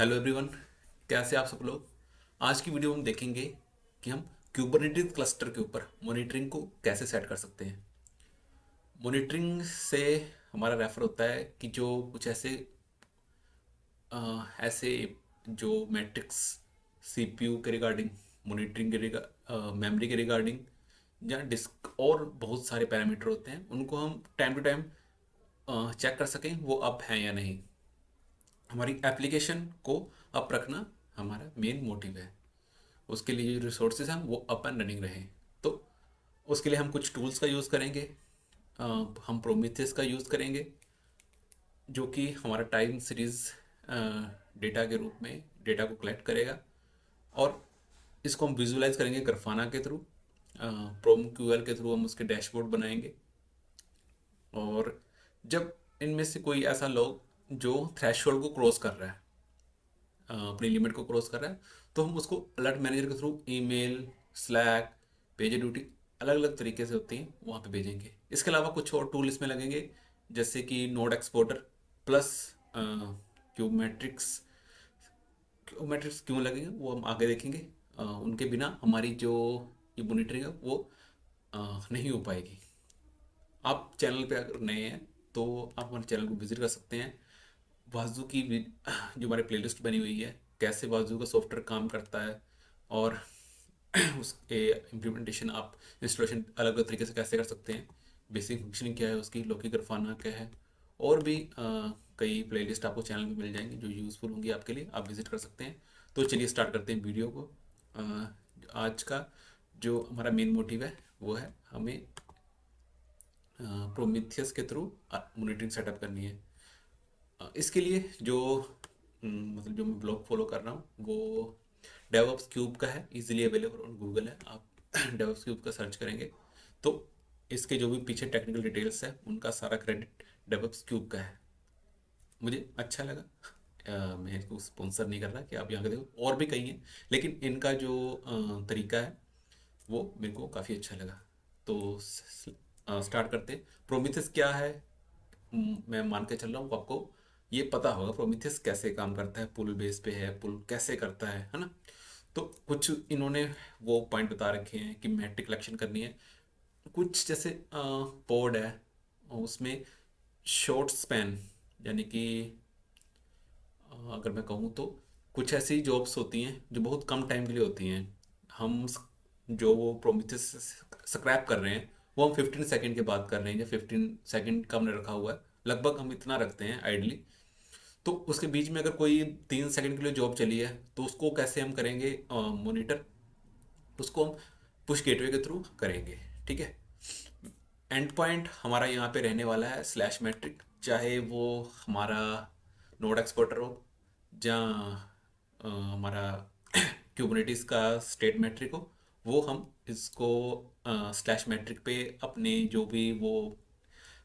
Hello everyone, कैसे आप सब लोग। आज की वीडियो हम देखेंगे कि हम क्यूबरनेटिस क्लस्टर के ऊपर मॉनिटरिंग को कैसे सेट कर सकते हैं। मॉनिटरिंग से हमारा रेफर होता है कि जो कुछ ऐसे जो मैट्रिक्स सीपीयू के रिगार्डिंग, मॉनिटरिंग के मेमोरी के रिगार्डिंग या डिस्क और बहुत सारे पैरामीटर होते हैं, उनको हम टाइम टू टाइम चेक कर सकें वो अप हैं या नहीं। हमारी एप्लीकेशन को अप रखना हमारा मेन मोटिव है। उसके लिए जो रिसोर्सेज हैं वो अप एंड रनिंग रहें। तो उसके लिए हम कुछ टूल्स का यूज़ करेंगे। हम प्रोमीथियस का यूज़ करेंगे, जो कि हमारा टाइम सीरीज डेटा के रूप में डेटा को कलेक्ट करेगा, और इसको हम विजुलाइज करेंगे ग्राफाना के थ्रू। प्रोम क्यूएल के थ्रू हम उसके डैशबोर्ड बनाएंगे। और जब इनमें से कोई ऐसा लॉग जो थ्रेशोल्ड को क्रॉस कर रहा है, अपनी लिमिट को क्रॉस कर रहा है, तो हम उसको अलर्ट मैनेजर के through email, slack, page duty, अलग अलग तरीके से होती हैं, वहाँ पे भेजेंगे। इसके अलावा कुछ और टूल इसमें लगेंगे, जैसे कि नोड एक्सपोर्टर प्लस क्यूबमेट्रिक्स। क्यूबमेट्रिक्स क्यों लगेंगे वो हम आगे देखेंगे। उनके बिना हमारी जो ये मॉनिटरिंग है वो नहीं हो पाएगी। आप चैनल पे अगर नए हैं तो आप हमारे चैनल को विजिट कर सकते हैं। वाजू की जो हमारी प्लेलिस्ट बनी हुई है, कैसे वाजू का सॉफ्टवेयर काम करता है, और उसके इम्प्लीमेंटेशन, आप इंस्टॉलेशन अलग अलग तरीके से कैसे कर सकते हैं, बेसिक फंक्शनिंग क्या है उसकी, लोकी ग्राफाना क्या है, और भी कई प्लेलिस्ट आपको चैनल में मिल जाएंगी जो यूज़फुल होंगी आपके लिए, आप विजिट कर सकते हैं। तो चलिए स्टार्ट करते हैं वीडियो को। आज का जो हमारा मेन मोटिव है वो है हमें प्रोमीथियस के थ्रू मॉनिटरिंग सेटअप करनी है। इसके लिए जो मतलब जो मैं ब्लॉग फॉलो कर रहा हूँ वो डेवऑप्स क्यूब का है, इजीली अवेलेबल ऑन गूगल है। आप डेवऑप्स क्यूब का सर्च करेंगे तो इसके जो भी पीछे टेक्निकल डिटेल्स है उनका सारा क्रेडिट डेवऑप्स क्यूब का है। मुझे अच्छा लगा। मैं इसको स्पॉन्सर नहीं कर रहा कि आप यहाँ के देखो, और भी कई हैं, लेकिन इनका जो तरीका है वो मेरे को काफ़ी अच्छा लगा। तो स्टार्ट करते। प्रोमीथियस क्या है, मैं मान के चल रहा हूँ आपको ये पता होगा प्रोमीथियस कैसे काम करता है, पुल बेस पे है, पुल कैसे करता है ना। तो कुछ इन्होंने वो पॉइंट बता रखे हैं कि मैट्रिक कलेक्शन करनी है। कुछ जैसे पोड है, उसमें शॉर्ट स्पैन, यानी कि अगर मैं कहूँ तो कुछ ऐसी जॉब्स होती हैं जो बहुत कम टाइम के लिए होती हैं। हम जो वो प्रोमीथियस स्क्रैप कर रहे हैं वो हम 15 सेकेंड के बाद कर रहे हैं, या 15 सेकेंड का हमने रखा हुआ है, लगभग हम इतना रखते हैं आइडली। तो उसके बीच में अगर कोई 3 सेकेंड के लिए जॉब चली है तो उसको कैसे हम करेंगे मॉनिटर, उसको हम पुश गेटवे के थ्रू करेंगे। ठीक है। एंड पॉइंट हमारा यहाँ पे रहने वाला है स्लैश मैट्रिक, चाहे वो हमारा नोड एक्सपोर्टर हो, जहाँ हमारा क्यूबरनेटिस का स्टेट मैट्रिक हो, वो हम इसको स्लैश मैट्रिक पे अपने जो भी वो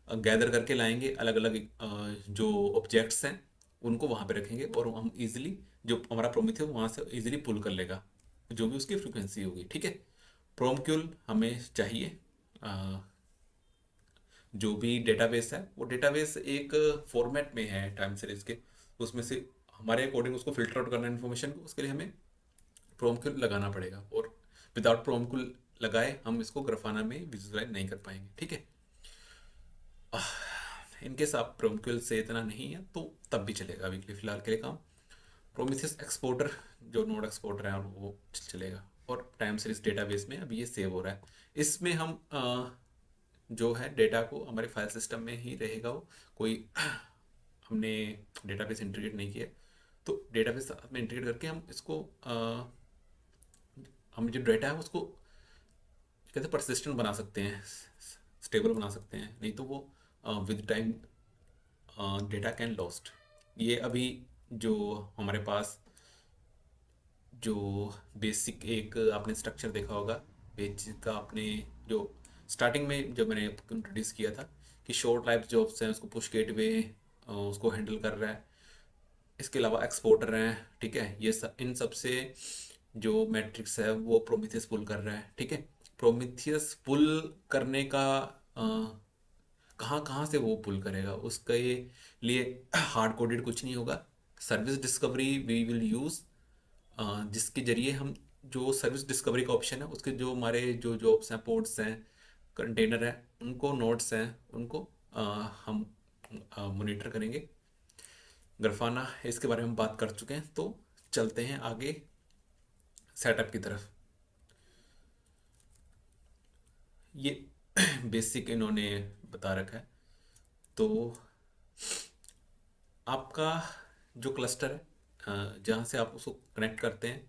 गैदर करके लाएंगे, अलग अलग जो ऑब्जेक्ट्स हैं उनको वहाँ पे रखेंगे, और हम इजीली जो हमारा प्रोमीथियस वहाँ से इजीली पुल कर लेगा जो भी उसकी फ्रीक्वेंसी होगी। ठीक है। प्रोमक्यूल हमें चाहिए। अ, जो भी डेटाबेस है वो डेटाबेस एक फॉर्मेट में है टाइम सीरीज के, उसमें से हमारे अकॉर्डिंग उसको फिल्टर आउट करना इन्फॉर्मेशन को, उसके लिए हमें प्रोमक्यूल लगाना पड़ेगा, और विदाउट प्रोमक्यूल लगाए हम इसको ग्राफाना में विजुअलाइज नहीं कर पाएंगे। ठीक है। इनकेस आप प्रोमक्यूल से इतना नहीं है तो तब भी चलेगा, अभी के लिए फिलहाल के लिए काम प्रोमिथियस एक्सपोर्टर, जो नोड एक्सपोर्टर है वो चलेगा, और टाइम सीरीज डेटाबेस में अभी ये सेव हो रहा है। इसमें हम जो है डेटा को हमारे फाइल सिस्टम में ही रहेगा वो, कोई हमने डेटाबेस इंटीग्रेट नहीं किया। तो डेटाबेस साथ में इंटीग्रेट करके हम इसको हम जो डेटा है उसको कैसे परसिस्टेंट बना सकते हैं, स्टेबल बना सकते हैं, नहीं तो वो with time data can lost. ये अभी जो हमारे पास जो बेसिक एक आपने स्ट्रक्चर देखा होगा पेज का, आपने जो स्टार्टिंग में जब मैंने इंट्रोड्यूस किया था कि शॉर्ट लाइफ जॉब्स हैं उसको पुश गेटवे उसको हैंडल कर रहा है, इसके अलावा एक्सपोर्टर हैं। ठीक है। ये सब, इन सब से जो मैट्रिक्स है वो प्रोमीथियस पुल कर रहा है। ठीक है। प्रोमीथियस पुल करने का कहाँ कहाँ से वो पुल करेगा उसके लिए हार्ड कोडेड कुछ नहीं होगा। Service discovery we will use, जिसके जरिए हम जो सर्विस डिस्कवरी का ऑप्शन है उसके जो हमारे जो जॉब्स हैं, पोर्ट्स हैं, कंटेनर है, उनको नोड्स हैं, उनको हम मॉनिटर करेंगे। ग्राफाना इसके बारे में बात कर चुके हैं, तो चलते हैं आगे सेटअप की तरफ। ये बेसिक इन्होंने बता रखा है। तो आपका जो क्लस्टर है, जहाँ से आप उसको कनेक्ट करते हैं,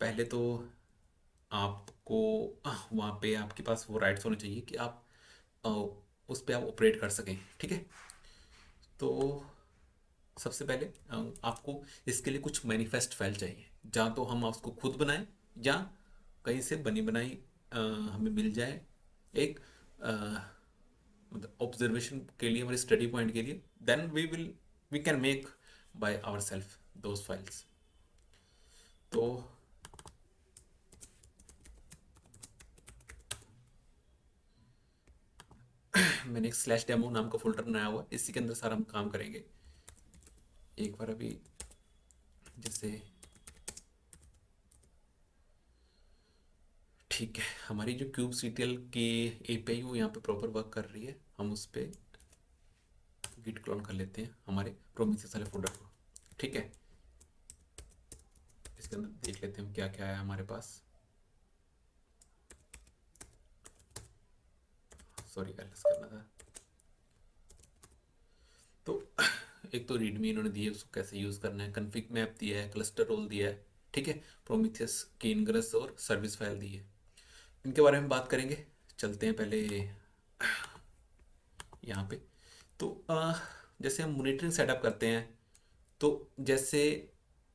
पहले तो आपको वहाँ पे आपके पास वो राइट्स होने चाहिए कि आप अ, उस पर आप ऑपरेट कर सकें, ठीक है। तो सबसे पहले आपको इसके लिए कुछ मैनिफेस्ट फाइल चाहिए, जहाँ तो हम उसको खुद बनाएं या कहीं से बनी बनाई हमें मिल जाए, एक अ, मतलब ऑब्जर्वेशन के लिए, हमारे स्टडी पॉइंट के लिए, then we can make by our self those files. तो मैंने एक स्लैश डेमो नाम का फोल्डर बनाया हुआ, इसी के अंदर सारा हम काम करेंगे। एक बार अभी जैसे ठीक है, हमारी जो क्यूब सीटीएल की एपीआई वो यहाँ पे प्रॉपर वर्क कर रही है। हम उस पर गिट क्लोन कर लेते हैं हमारे प्रोमिथियस वाले फोल्डर को, ठीक है। इसके अंदर देख लेते हैं क्या क्या है हमारे पास। सॉरी, एल्स करना था। तो एक तो रीडमी इन्होंने दी है, उसको कैसे यूज़ करना है, कन्फिग मैप दिया है, क्लस्टर रोल दिया है, ठीक है। प्रोमिथियस की इनग्रेस और सर्विस फाइल दी है, इनके बारे में बात करेंगे। चलते हैं पहले यहाँ पे। तो जैसे हम मॉनिटरिंग सेटअप करते हैं, तो जैसे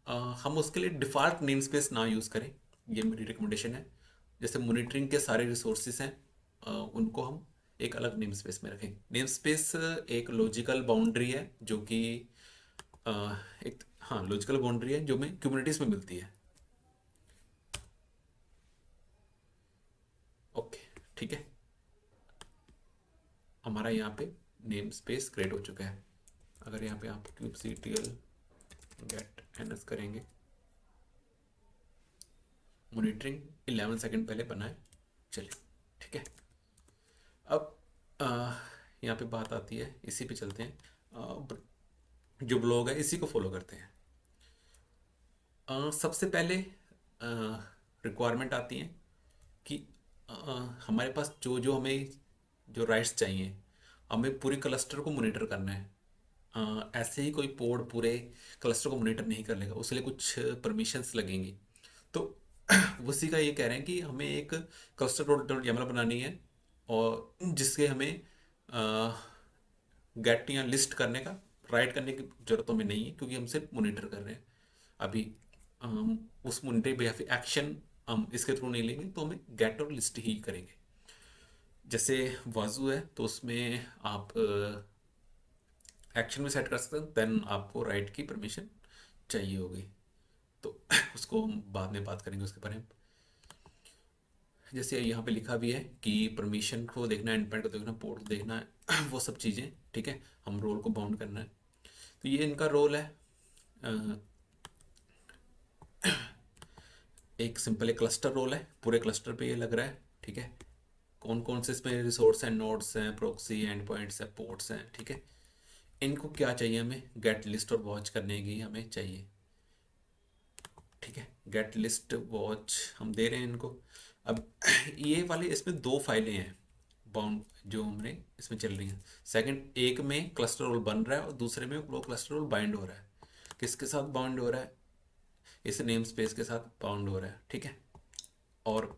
अ, हम उसके लिए डिफ़ॉल्ट नेम स्पेस ना यूज़ करें, ये मेरी रिकमेंडेशन है। जैसे मॉनिटरिंग के सारे रिसोर्सेज हैं, उनको हम एक अलग नेम स्पेस में रखें। नेम स्पेस एक लॉजिकल बाउंड्री है जो कि अ, एक, हाँ, लॉजिकल बाउंड्री है जो हमें क्यूबरनेटिस में मिलती है। ओके, ठीक है। हमारा यहाँ पे नेम स्पेस क्रिएट हो चुका है। अगर यहाँ पे आप kubectl गेट ns करेंगे, मॉनिटरिंग 11 सेकंड पहले बना है, चलिए, ठीक है। अब यहाँ पे बात आती है, इसी पे चलते हैं। जो ब्लॉग है इसी को फॉलो करते हैं। सबसे पहले रिक्वायरमेंट आती है कि अ, हमारे पास जो जो हमें जो राइट्स चाहिए, हमें पूरी क्लस्टर को मॉनिटर करना है। ऐसे ही कोई पोड पूरे क्लस्टर को मॉनिटर नहीं कर लेगा, उसके लिए कुछ परमिशंस लगेंगी। तो उसी का ये कह रहे हैं कि हमें एक क्लस्टर डॉट YAML बनानी है, और जिसके हमें गेट या लिस्ट करने का, राइट करने की जरूरत हमें नहीं है, क्योंकि हम सिर्फ मॉनिटर कर रहे हैं अभी। हम उस मॉनिटर या फिर एक्शन हम इसके थ्रू नहीं लेंगे, तो हमें गेट और लिस्ट ही करेंगे। जैसे वाजू है तो उसमें आप एक्शन में सेट कर सकते हैं, देन आपको राइट की परमिशन चाहिए होगी, तो उसको हम बाद में बात करेंगे उसके बारे में। जैसे यहाँ पे लिखा भी है कि परमिशन को देखना, एंड पॉइंट को देखना, पोर्ट को देखना है, वो सब चीज़ें, ठीक है। हम रोल को बाउंड करना है, तो ये इनका रोल है। अ, एक सिंपल एक क्लस्टर रोल है, पूरे क्लस्टर पे ये लग रहा है, ठीक है। कौन कौन से इसमें रिसोर्स हैं, नोड्स हैं, प्रोक्सी, एंड पॉइंट्स हैं, पोर्ट्स हैं, ठीक है। इनको क्या चाहिए, हमें गेट लिस्ट और वॉच करने की हमें चाहिए, ठीक है। गेट लिस्ट वॉच हम दे रहे हैं इनको। अब ये वाले इसमें दो फाइलें हैं बाउंड, जो हमने इसमें चल रही हैं। सेकंड, एक में क्लस्टर रोल बन रहा है और दूसरे में वो क्लस्टर रोल बाइंड हो रहा है। किसके साथ बाउंड हो रहा है, इस नेम स्पेस के साथ बाउंड हो रहा है, ठीक है। और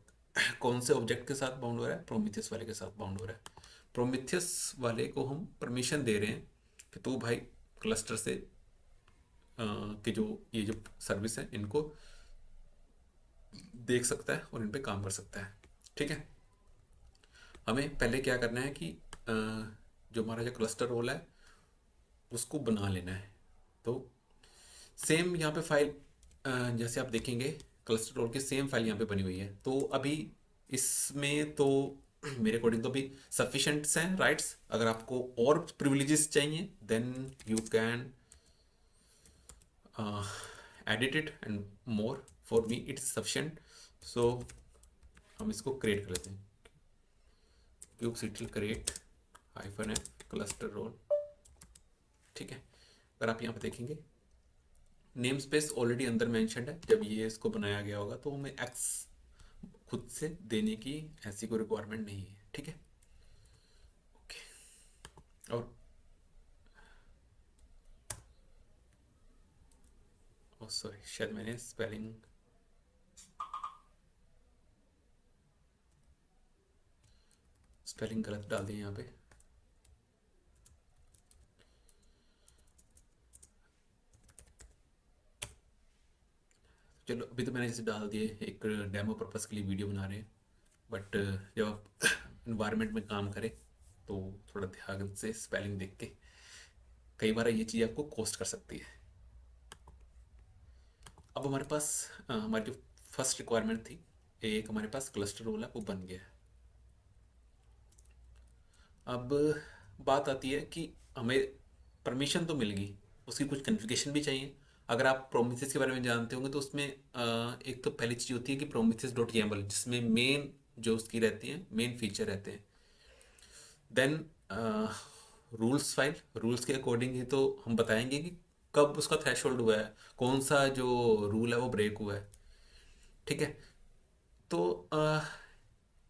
कौन से ऑब्जेक्ट के साथ बाउंड हो रहा है, प्रोमीथियस वाले के साथ बाउंड हो रहा है। प्रोमीथियस वाले को हम परमिशन दे रहे हैं कि तू भाई क्लस्टर से कि जो ये जो सर्विस है इनको देख सकता है और इन पे काम कर सकता है, ठीक है। हमें पहले क्या करना है कि जो हमारा जो क्लस्टर रोल है उसको बना लेना है। तो सेम यहाँ पे फाइल, जैसे आप देखेंगे क्लस्टर रोल की सेम फाइल यहाँ पे बनी हुई है। तो अभी इसमें तो मेरे अकॉर्डिंग तो अभी सफिशेंट्स हैं राइट्स। अगर आपको और प्रिविलेजेस चाहिए, then you can edited and more for me it's sufficient. So हम इसको क्रिएट कर लेते हैं, kubectl create -f cluster role। ठीक है, अगर आप यहाँ पे देखेंगे नेम स्पेस ऑलरेडी अंदर मेंशन्ड है, जब ये इसको बनाया गया होगा तो हमें एक्स खुद से देने की ऐसी कोई रिक्वायरमेंट नहीं है। ठीक है, ओके। और सॉरी, शायद मैंने स्पेलिंग गलत डाल दिया यहाँ पे। चलो, अभी तो मैंने जैसे डाल दिए, एक डेमो पर्पस के लिए वीडियो बना रहे हैं, बट जब आप इन्वायरमेंट में काम करें तो थोड़ा ध्यान से स्पेलिंग देख के, कई बार ये चीज़ आपको कॉस्ट कर सकती है। अब हमारे पास हमारी जो फर्स्ट रिक्वायरमेंट थी, एक हमारे पास क्लस्टर रोल है, वो बन गया है। अब बात आती है कि हमें परमिशन तो मिल गई, उसकी कुछ कॉन्फ़िगरेशन भी चाहिए। अगर आप प्रोमिसेस के बारे में जानते होंगे तो उसमें एक तो पहली चीज़ होती है कि प्रोमिसेस डॉट YAML, जिसमें मेन जो उसकी रहती है, मेन फीचर रहते हैं। देन रूल्स फाइल, रूल्स के अकॉर्डिंग ही तो हम बताएंगे कि कब उसका थ्रेशोल्ड हुआ है, कौन सा जो रूल है वो ब्रेक हुआ है। ठीक है, तो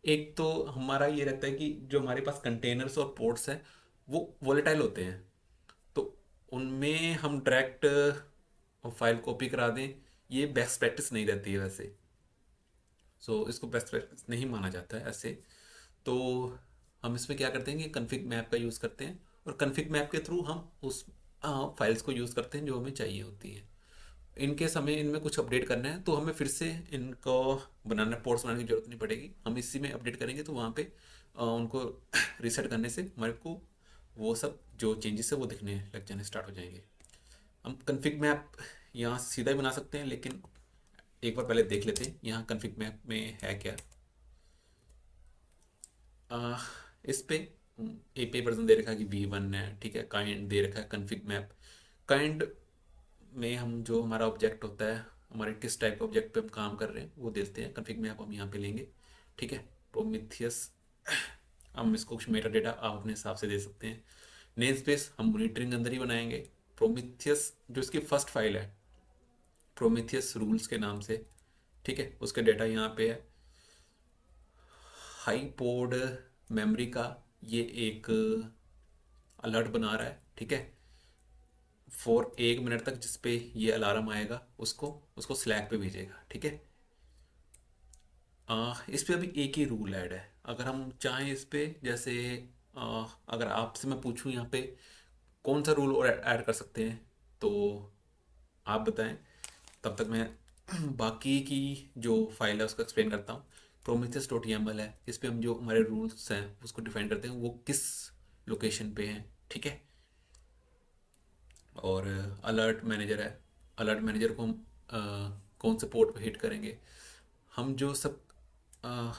एक तो हमारा ये रहता है कि जो हमारे पास कंटेनर्स और पोर्ट्स हैं वो वोलेटाइल होते हैं, तो उनमें हम डायरेक्ट फाइल कॉपी करा दें, ये बेस्ट प्रैक्टिस नहीं रहती है वैसे। सो इसको बेस्ट प्रैक्टिस नहीं माना जाता है ऐसे। तो हम इसमें क्या करते हैं कि कन्फिग मैप का यूज़ करते हैं, और कन्फिग मैप के थ्रू हम उस फाइल्स को यूज़ करते हैं जो हमें चाहिए होती हैं। इनकेस हमें इनमें कुछ अपडेट करना है तो हमें फिर से इनको बनाना, पोर्ट्स बनाने की जरूरत नहीं पड़ेगी, हम इसी में अपडेट करेंगे तो वहाँ पे उनको रीसेट करने से हमारे को वो सब जो चेंजेस है वो दिखने लग जाने स्टार्ट हो जाएंगे। हम कन्फिग मैप यहाँ से सीधा ही बना सकते हैं, लेकिन एक बार पहले देख लेते हैं यहाँ कन्फिग मैप में है क्या। अ, इस पे एपीआई वर्जन दे रखा है कि V1 है, ठीक है। काइंड दे रखा है कन्फिग मैप। काइंड में हम जो हमारा ऑब्जेक्ट होता है, हमारे किस टाइप के ऑब्जेक्ट पे हम काम कर रहे हैं वो देते हैं। कन्फिग मैप हम यहाँ पे लेंगे, ठीक है। प्रोमीथियस, हम इसको कुछ मेटा डेटा आप अपने हिसाब से दे सकते हैं। नेम स्पेस हम मॉनिटरिंग अंदर ही बनाएंगे। प्रोमीथियस जो इसकी फर्स्ट फाइल है, प्रोमीथियस रूल्स के नाम से, ठीक है, उसका डेटा यहाँ पे है। हाई पोड मेमोरी का ये एक अलर्ट बना रहा है, ठीक है, फॉर 1 मिनट तक, जिसपे ये अलार्म आएगा उसको उसको स्लैक पे भेजेगा, ठीक है। इस पे अभी एक ही रूल ऐड है। अगर हम चाहें इस पे, जैसे अगर आपसे मैं पूछूं यहाँ पे कौन सा रूल और ऐड कर सकते हैं, तो आप बताएं, तब तक मैं बाकी की जो फाइल है उसको एक्सप्लेन करता हूँ। प्रोमीथियस डॉट YAML है, इस पे हम जो हमारे रूल्स हैं उसको डिफाइन करते हैं, वो किस लोकेशन पे हैं, ठीक है। और अलर्ट मैनेजर है, अलर्ट मैनेजर को हम कौन से पोर्ट पे हिट करेंगे, हम जो सब अ,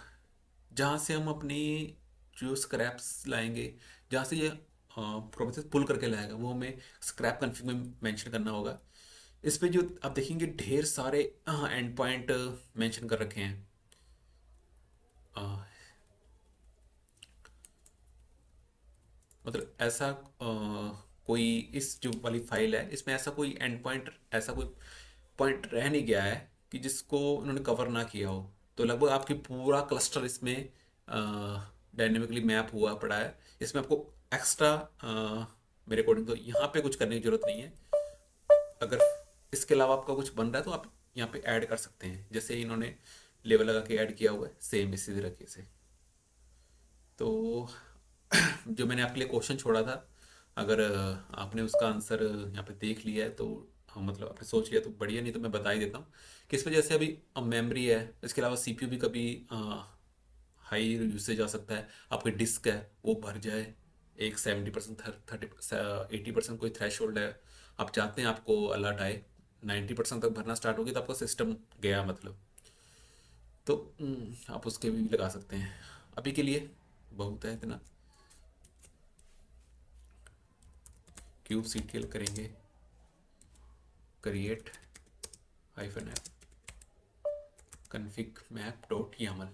जहाँ से हम अपनी जो स्क्रैप्स लाएंगे, जहाँ से ये प्रोसेस पुल करके लाएगा, वो हमें स्क्रैप कन्फिग में मेंशन करना होगा। इस पे जो आप देखेंगे ढेर सारे एंड पॉइंट मेंशन कर रखे हैं। अ, मतलब ऐसा कोई, इस जो वाली फाइल है इसमें ऐसा कोई एंड पॉइंट, ऐसा कोई पॉइंट रह नहीं गया है कि जिसको उन्होंने कवर ना किया हो। तो लगभग आपकी पूरा क्लस्टर इसमें डायनेमिकली मैप हुआ पड़ा है। इसमें आपको एक्स्ट्रा मेरे अकॉर्डिंग तो यहाँ पे कुछ करने की जरूरत नहीं है। अगर इसके अलावा आपका कुछ बन रहा है तो आप यहाँ पे ऐड कर सकते हैं, जैसे इन्होंने लेवल लगा के ऐड किया हुआ है, सेम इसी तरीके से। तो जो मैंने आपके लिए क्वेश्चन छोड़ा था, अगर आपने उसका आंसर यहाँ पे देख लिया है तो मतलब आपने सोच लिया तो बढ़िया, नहीं तो मैं बता ही देता हूँ कि इस वजह से अभी मेमोरी है, इसके अलावा CPU भी कभी हाई यूसेज आ सकता है, आपकी डिस्क है वो भर जाए, एक 70%, 80% कोई थ्रेश होल्ड है, आप चाहते हैं आपको अलर्ट आए, 90% तक भरना स्टार्ट होगी तो आपका सिस्टम गया मतलब। तो आप उसके भी लगा सकते हैं। अभी के लिए बहुत है इतना। kubectl करेंगे, create -f config map.yaml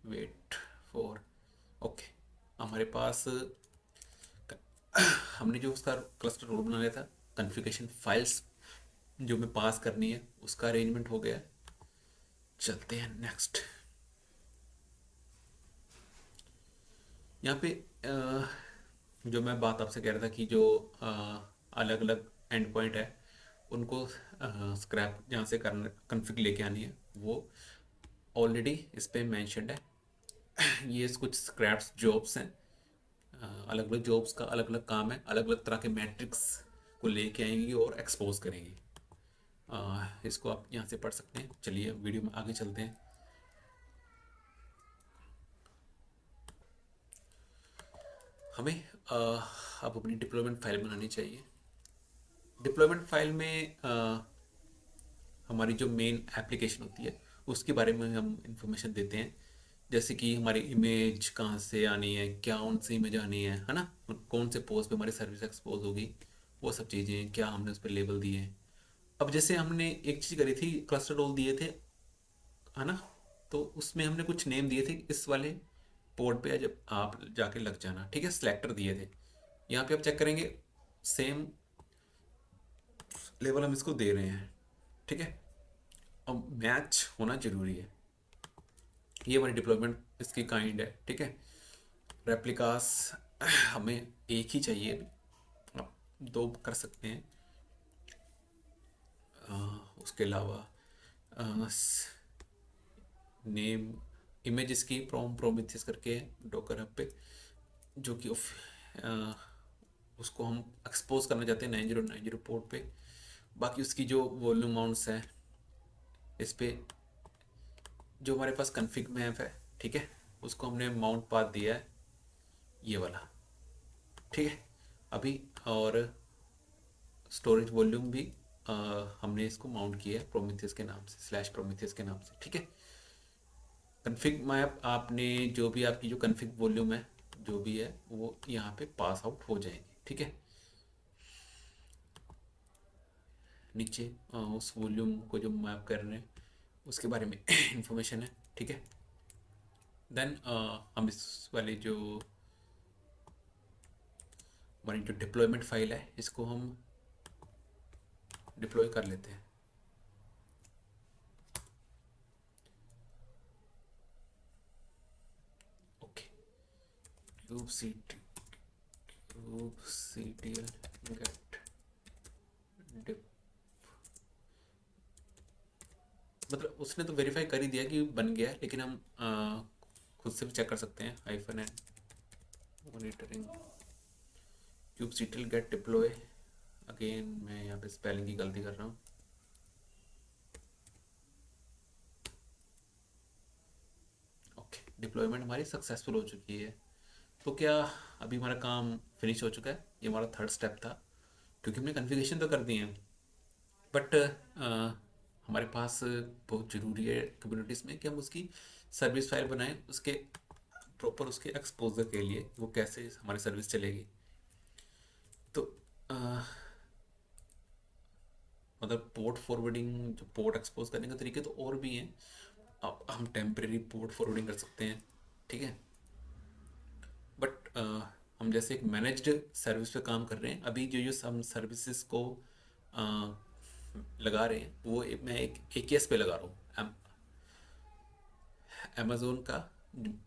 wait for okay. हमारे पास हमने जो उसका क्लस्टर रोल बनाया था, कॉन्फ़िगरेशन फाइल्स जो हमें पास करनी है उसका अरेंजमेंट हो गया है। चलते हैं नेक्स्ट। यहाँ पे जो मैं बात आपसे कह रहा था कि जो अलग अलग एंड पॉइंट है उनको स्क्रैप जहाँ से करना कन्फिग लेके आनी है वो ऑलरेडी इस पे मेंशन्ड है। ये कुछ स्क्रैप्स जॉब्स हैं, अलग अलग जॉब्स का अलग अलग काम है, अलग अलग तरह के मैट्रिक्स को लेके आएंगी और एक्सपोज करेंगी। इसको आप यहाँ से पढ़ सकते हैं। चलिए वीडियो में आगे चलते हैं। हमें अब अपनी डिप्लॉयमेंट फाइल बनानी चाहिए। डिप्लॉयमेंट फाइल में हमारी जो मेन एप्लीकेशन होती है उसके बारे में हम इंफॉर्मेशन देते हैं, जैसे कि हमारी इमेज कहाँ से आनी है, क्या कौन सी इमेज आनी है ना, कौन से पोस्ट पे हमारी सर्विस एक्सपोज होगी, वो सब चीज़ें, क्या हमने उस पर लेबल दिए हैं। अब जैसे हमने एक चीज़ करी थी, क्लस्टर रोल दिए थे है ना, तो उसमें हमने कुछ नेम दिए थे इस वाले पोर्ट पे जब आप जाके लग जाना, ठीक है। सेलेक्टर दिए थे, यहाँ पे आप चेक करेंगे सेम लेवल हम इसको दे रहे हैं, ठीक है। अब मैच होना जरूरी है। ये हमारी डिप्लॉयमेंट इसकी काइंड है, ठीक है। रेप्लिकास हमें एक ही चाहिए, आप दो कर सकते हैं। उसके अलावा नेम इमेज की प्रोमिथियस करके डॉकर हब पे, जो कि उसको हम एक्सपोज करना चाहते हैं 9090 पोर्ट पे। बाकी उसकी जो वॉल्यूम माउंट्स है इस पे जो हमारे पास कन्फिग मैप है, ठीक है, उसको हमने माउंट पाथ दिया है ये वाला, ठीक है अभी। और स्टोरेज वॉल्यूम भी हमने इसको माउंट किया है प्रोमिथियस के नाम से, स्लैश प्रोमिथियस के नाम से, ठीक है। कन्फिग मैप आपने जो भी आपकी जो कन्फिग वॉल्यूम है जो भी है वो यहाँ पे पास आउट हो जाएंगे, ठीक है। नीचे उस वॉल्यूम को जो मैप कर रहे हैं उसके बारे में इंफॉर्मेशन है, ठीक है। देन हम इस वाली जो हमारी जो डिप्लॉयमेंट फाइल है इसको हम डिप्लॉय कर लेते हैं। ओके, kubectl get dip, मतलब उसने तो वेरीफाई कर ही दिया कि बन गया है, लेकिन हम खुद से भी चेक कर सकते हैं। -n monitoring kubectl get deploy, again मैं यहाँ पे स्पेलिंग की गलती कर रहा हूँ। ओके, डिप्लॉयमेंट हमारी सक्सेसफुल हो चुकी है। तो क्या अभी हमारा काम फिनिश हो चुका है? ये हमारा थर्ड स्टेप था, क्योंकि हमने कन्फिगरेशन तो कर दी है, बट हमारे पास बहुत ज़रूरी है कम्युनिटीज़ में कि हम उसकी सर्विस फाइल बनाएं, उसके प्रॉपर उसके एक्सपोजर के लिए वो कैसे हमारी सर्विस चलेगी। तो मतलब पोर्ट फॉरवर्डिंग, जो पोर्ट एक्सपोज करने के तरीके तो और भी हैं। अब हम टेम्परेरी पोर्ट फॉरवर्डिंग कर सकते हैं, ठीक है। बट हम जैसे एक मैनेज्ड सर्विस पे काम कर रहे हैं अभी, जो जो हम सर्विसेज को लगा रहे हैं वो मैं एक AKS पे लगा रहा हूँ, अमेजोन का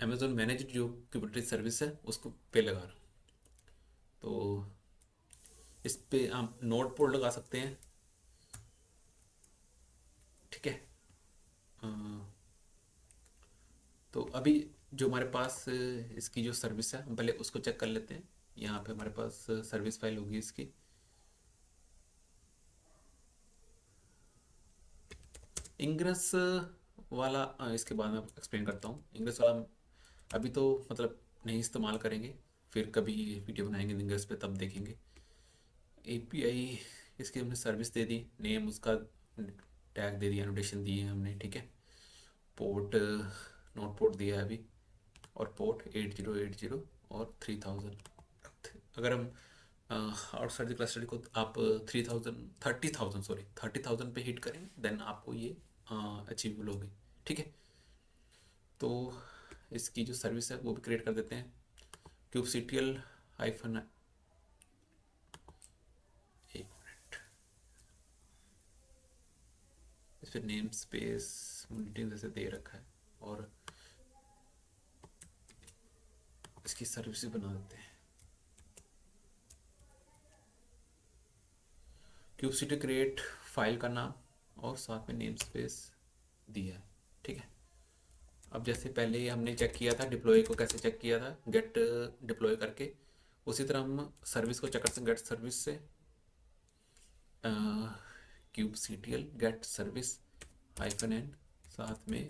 अमेजोन मैनेज्ड जो कुबरनेटिस सर्विस है उसको पे लगा रहा हूँ। तो इस पे आप नोड पोर्ट लगा सकते हैं, ठीक है। अ, तो अभी जो हमारे पास इसकी जो सर्विस है हम पहले उसको चेक कर लेते हैं। यहाँ पे हमारे पास सर्विस फाइल होगी इसकी, इंग्रेस वाला इसके बाद में एक्सप्लेन करता हूँ। इंग्रेस वाला अभी तो मतलब नहीं इस्तेमाल करेंगे, फिर कभी वीडियो बनाएंगे इंग्रेस पे तब देखेंगे। API इसकी हमने सर्विस दे दी, नेम उसका टैग दे दिया, एनोटेशन दी है हमने, ठीक है। पोर्ट नोट पोर्ट दिया है अभी, और पोर्ट 8080 और 3000। अगर हम आउटसाइड द क्लस्टर को आप 30,000 पे हिट करें, देन आपको ये अचीवेबल होगी। ठीक है, तो इसकी जो सर्विस है वो भी क्रिएट कर देते हैं। kubectl हाइफन, एक मिनट, इस पर नेम स्पेस मॉनिटरिंग जैसे दे रखा है और इसकी सर्विस भी बना देते हैं। kubectl क्रिएट फाइल का नाम और साथ में नेम स्पेस दिया है। ठीक है, अब जैसे पहले हमने चेक किया था डिप्लॉय को कैसे चेक किया था गेट डिप्लॉय करके, उसी तरह हम सर्विस को चेक कर सकते हैं गेट सर्विस से। kubectl get service hyphen N, साथ में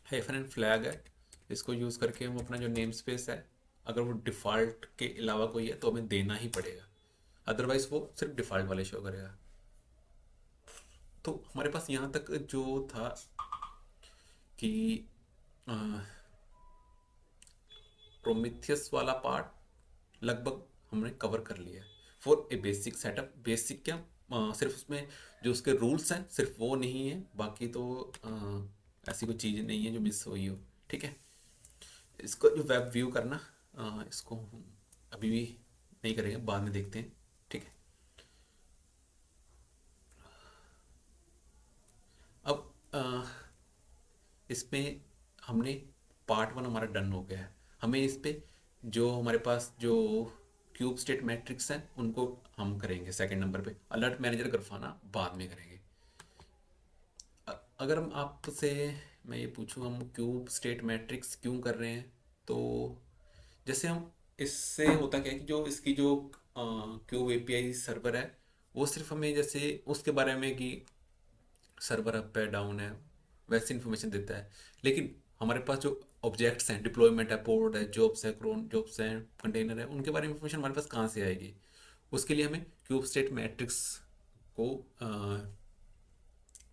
हाइफन एन फ्लैग है, इसको यूज़ करके हम अपना जो नेम स्पेस है अगर वो डिफ़ॉल्ट के अलावा कोई है तो हमें देना ही पड़ेगा, अदरवाइज वो सिर्फ डिफ़ॉल्ट वाले शो करेगा। तो हमारे पास यहाँ तक जो था कि प्रोमिथियस वाला पार्ट लगभग हमने कवर कर लिया है for a basic setup. Basic क्या, सिर्फ उसमें जो उसके रूल्स हैं सिर्फ वो नहीं है, बाकी तो ऐसी कोई चीज़ नहीं है जो मिस हुई हो। ठीक है, इसको जो वेब व्यू करना, इसको हम अभी भी नहीं करेंगे, बाद में देखते हैं। ठीक है, अब इसमें हमने पार्ट वन हमारा डन हो गया है। हमें इस पे जो हमारे पास जो क्यूब स्टेट मैट्रिक्स हैं उनको हम करेंगे सेकंड नंबर पे, अलर्ट मैनेजर ग्राफाना बाद में करेंगे। अगर हम आपसे मैं ये पूछूं हम क्यूब स्टेट मैट्रिक्स क्यों कर रहे हैं, तो जैसे हम इससे होता क्या है कि जो इसकी जो क्यूब एपीआई सर्वर है वो सिर्फ हमें जैसे उसके बारे में कि सर्वर अप है डाउन है वैसी इन्फॉर्मेशन देता है, लेकिन हमारे पास जो ऑब्जेक्ट्स हैं, डिप्लॉयमेंट है, पोर्ट है, जॉब्स है, क्रोन जॉब्स हैं, कंटेनर है, उनके बारे में इंफॉर्मेशन हमारे पास कहाँ से आएगी। उसके लिए हमें क्यूब स्टेट मैट्रिक्स को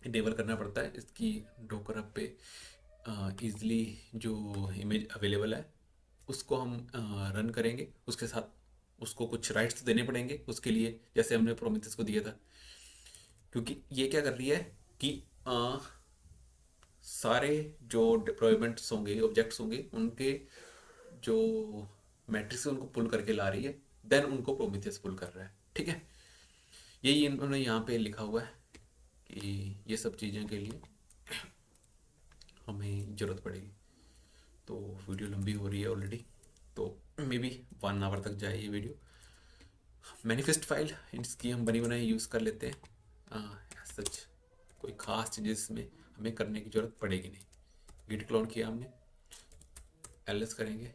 इनेबल करना पड़ता है। इसकी डोकर हब पे ईजिली जो इमेज अवेलेबल है उसको हम रन करेंगे, उसके साथ उसको कुछ राइट्स तो देने पड़ेंगे उसके लिए, जैसे हमने प्रोमिथस को दिया था। क्योंकि ये क्या कर रही है कि सारे जो डिप्लॉयमेंट्स होंगे, ऑब्जेक्ट्स होंगे, उनके जो मैट्रिक्स उनको पुल करके ला रही है, देन उनको प्रोमिथियस पुल कर रहा है। ठीक है, यही इन्होंने यहाँ पे लिखा हुआ है कि ये सब चीज़ों के लिए हमें ज़रूरत पड़ेगी। तो वीडियो लंबी हो रही है ऑलरेडी, तो मे बी 1 आवर तक जाए ये वीडियो। मैनिफेस्ट फाइल इसकी हम बनी बनाई यूज़ कर लेते हैं, सच कोई ख़ास चीज़ें इसमें हमें करने की ज़रूरत पड़ेगी नहीं। गिट क्लोन किया हमने, एलएस करेंगे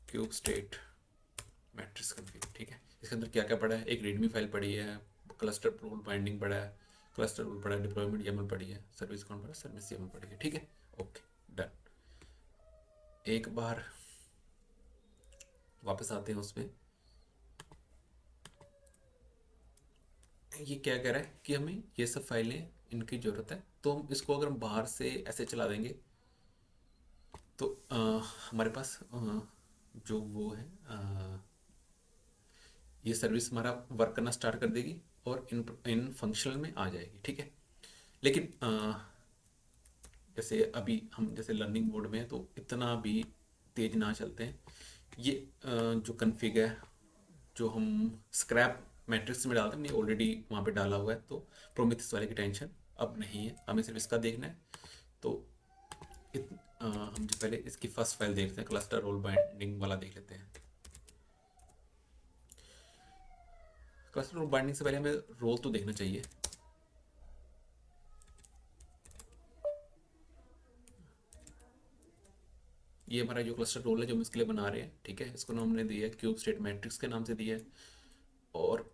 क्यूब स्टेट मैट्रिक्स कन्फिग। ठीक है, इसके अंदर क्या क्या पड़ा है, एक रीडमी फाइल पड़ी है, क्लस्टर रूल बाइंडिंग पड़ा है, क्लस्टर रूल पड़ा है, डिप्लॉयमेंट YAML पड़ी है, सर्विस कौन पड़ा है, सर्विस YAML पड़ी है। ठीक है, ओके डन। एक बार वापस आते हैं उसमें, ये क्या कह रहा है कि हमें ये सब फाइलें इनकी ज़रूरत है, तो हम इसको अगर हम बाहर से ऐसे चला देंगे तो हमारे पास जो वो है ये सर्विस हमारा वर्क करना स्टार्ट कर देगी और इन फंक्शनल में आ जाएगी। ठीक है, लेकिन जैसे अभी हम जैसे लर्निंग मोड में है तो इतना भी तेज ना चलते हैं। ये जो कन्फिग है जो हम स्क्रैप मैट्रिक्स में डालते हैं, हमने ऑलरेडी वहाँ पे डाला हुआ है, तो प्रोमिथियस वाले की टेंशन अब नहीं है, हमें सिर्फ इसका देखना है। तो हम जो पहले इसकी फर्स्ट फाइल देखते हैं, क्लस्टर रोल बाइंडिंग वाला देख लेते हैं। क्लस्टर रोल बाइंडिंग से पहले हमें रोल तो देखना चाहिए। ये हमारा जो क्लस्टर रोल है जो हम इसके लिए बना रहे हैं, ठीक है, इसको नाम हमने दिया है क्यूब स्टेट मैट्रिक्स के नाम से दिया है, और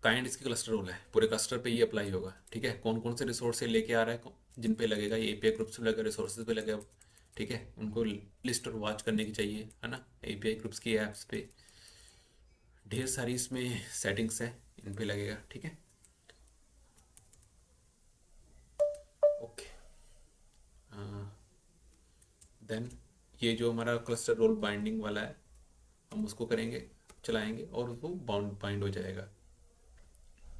काइंड इसकी क्लस्टर रोल है, पूरे क्लस्टर पे ये अप्लाई होगा। ठीक है, कौन कौन से रिसोर्स से लेके आ रहा है, जिन पे लगेगा, ये एपीआई ग्रुप्स पे लगेगा, रिसोर्सेज पे लगेगा। ठीक है, उनको लिस्ट और वॉच करने की चाहिए, है ना, एपीआई ग्रुप्स की ऐप्स पे ढेर सारी इसमें सेटिंग्स है, इन पे लगेगा। ठीक है, ओके, देन ये जो हमारा क्लस्टर रोल बाइंडिंग वाला है, हम उसको करेंगे, चलाएंगे और वो बाइंड हो जाएगा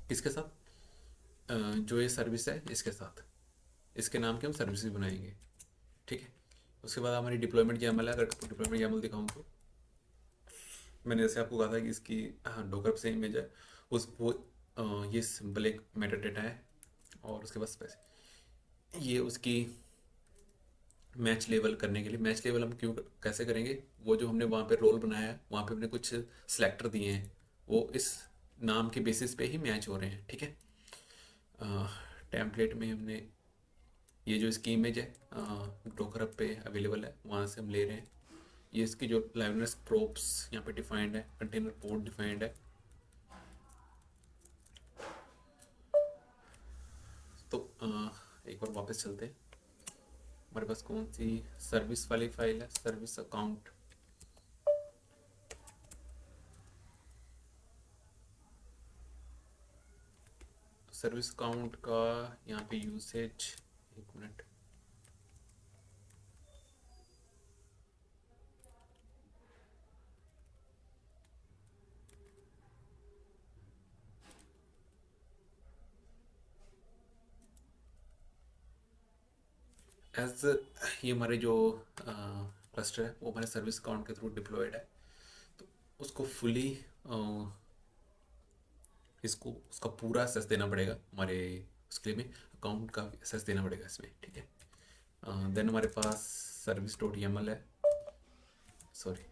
किसके साथ, जो ये सर्विस है इसके साथ, इसके नाम की हम सर्विस भी बनाएंगे। ठीक है। उसके बाद हमारी डिप्लॉयमेंट YAML है। अगर डिप्लॉयमेंट YAML दिखाऊँ तो मैंने जैसे आपको कहा था कि इसकी डॉकर से इमेज है, उस वो ये सिंपल एक मेटा डेटा है और उसके बाद स्पेसिफिक ये उसकी मैच लेवल करने के लिए। मैच लेवल हम क्यों कैसे करेंगे, वो जो हमने वहाँ पे रोल बनाया है वहाँ पे हमने कुछ सिलेक्टर दिए हैं, वो इस नाम के बेसिस पे ही मैच हो रहे हैं। ठीक है। टेम्पलेट में हमने ये जो इसकी इमेज है डोकर हब पे अवेलेबल है, वहाँ से हम ले रहे हैं। ये इसकी जो लाइवनेस प्रोप्स यहाँ पे डिफाइंड है, कंटेनर पोर्ट डिफाइंड है। तो एक बार वापस चलते हैं। हमारे पास कौन सी सर्विस वाली फाइल है, सर्विस अकाउंट। सर्विस अकाउंट का यहाँ पे यूसेज, एक मिनट, एज ये हमारे जो क्लस्टर है वो हमारे सर्विस अकाउंट के थ्रू डिप्लॉयड है, तो उसको फुली इसको उसका पूरा एक्सेस देना पड़ेगा हमारे, उसके लिए में अकाउंट का एक्सेस देना पड़ेगा इसमें। ठीक है। देन हमारे पास सर्विस डॉट YAML है, सॉरी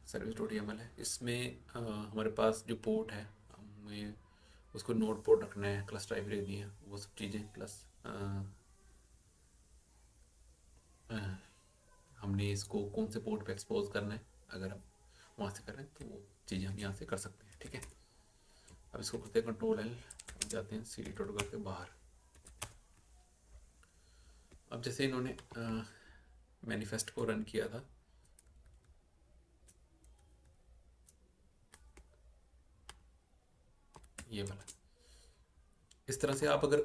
सर्विस डॉट YAML है। इसमें हमारे पास जो पोर्ट है हमें उसको नोड पोर्ट रखना है, क्लस्टर आईपी रख दिए हैं, वो सब चीज़ें प्लस हमने इसको कौन से पोर्ट पे एक्सपोज करना है, अगर हम वहाँ से कर रहे हैं तो वो चीज़ें हम यहाँ से कर सकते हैं। ठीक है। अब इसको करते हैं Ctrl+L, जाते हैं CD टोटल करके बाहर। अब जैसे इन्होंने मैनिफेस्ट को रन किया था, ये वाला, इस तरह से आप अगर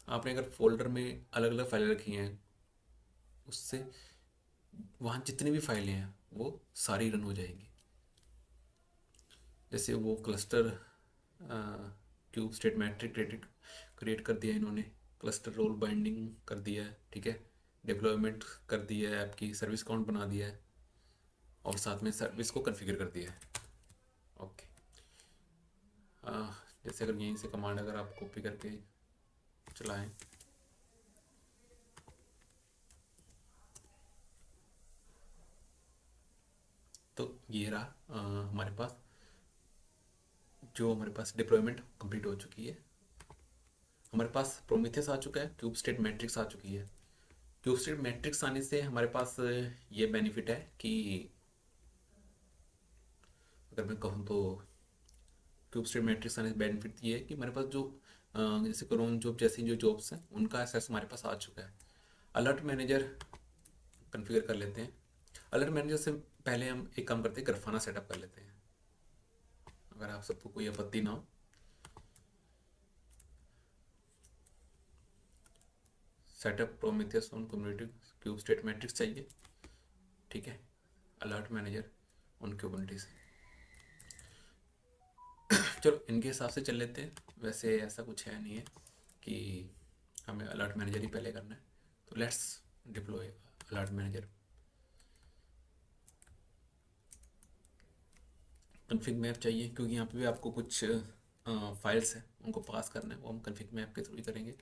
आपने अगर फोल्डर में अलग अलग फाइलें रखी हैं, उससे वहाँ जितनी भी फाइलें हैं वो सारी रन हो जाएंगी। जैसे वो cluster kube state metric create कर दिया इन्होंने, क्लस्टर रोल बाइंडिंग कर दिया है। ठीक है। डिप्लॉयमेंट कर दिया है, आपकी सर्विस काउंट बना दिया है और साथ में सर्विस को कॉन्फ़िगर कर दिया है। ओके। जैसे अगर यहीं से कमांड अगर आप कॉपी करके चलाएं, तो ये रहा हमारे पास जो हमारे पास डिप्लॉयमेंट कंप्लीट हो चुकी है। हमारे पास प्रोमीथियस आ चुका है, क्यूब स्टेट मैट्रिक्स आ चुकी है। क्यूब स्टेट मैट्रिक्स आने से हमारे पास ये बेनिफिट है कि अगर मैं कहूँ तो क्यूब स्टेट मैट्रिक्स आने से बेनिफिट ये है कि हमारे पास जो जैसे क्रोन जॉब जैसी जो जॉब्स हैं उनका एक्सेस हमारे पास आ चुका है। अलर्ट मैनेजर कॉन्फ़िगर कर लेते हैं। अलर्ट मैनेजर से पहले हम एक काम करते हैं, ग्राफाना सेटअप कर लेते हैं, अगर आप सबको कोई आपत्ति ना हो। Setup Prometheus on community cube state matrix चाहिए। ठीक है। अलर्ट मैनेजर ऑन क्यूबनिटीज, चलो इनके हिसाब से चल लेते हैं। वैसे ऐसा कुछ है नहीं है कि हमें अलर्ट मैनेजर ही पहले करना है, तो let's deploy alert manager. Config map चाहिए क्योंकि यहाँ पे भी आपको कुछ फाइल्स हैं उनको पास करना है, वो हम कन्फिग मैप के थ्रू ही करेंगे।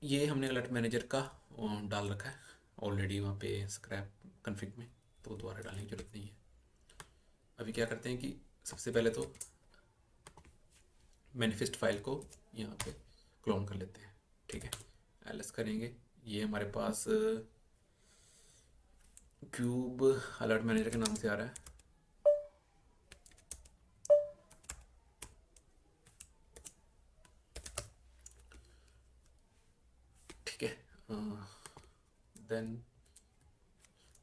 ये हमने अलर्ट मैनेजर का डाल रखा है ऑलरेडी वहाँ पे स्क्रैप कन्फिग में, तो दोबारा डालने की जरूरत नहीं है। अभी क्या करते हैं कि सबसे पहले तो मैनिफेस्ट फाइल को यहाँ पे क्लोन कर लेते हैं। ठीक है। एलएस करेंगे, ये हमारे पास क्यूब अलर्ट मैनेजर के नाम से आ रहा है। ठीक है। देन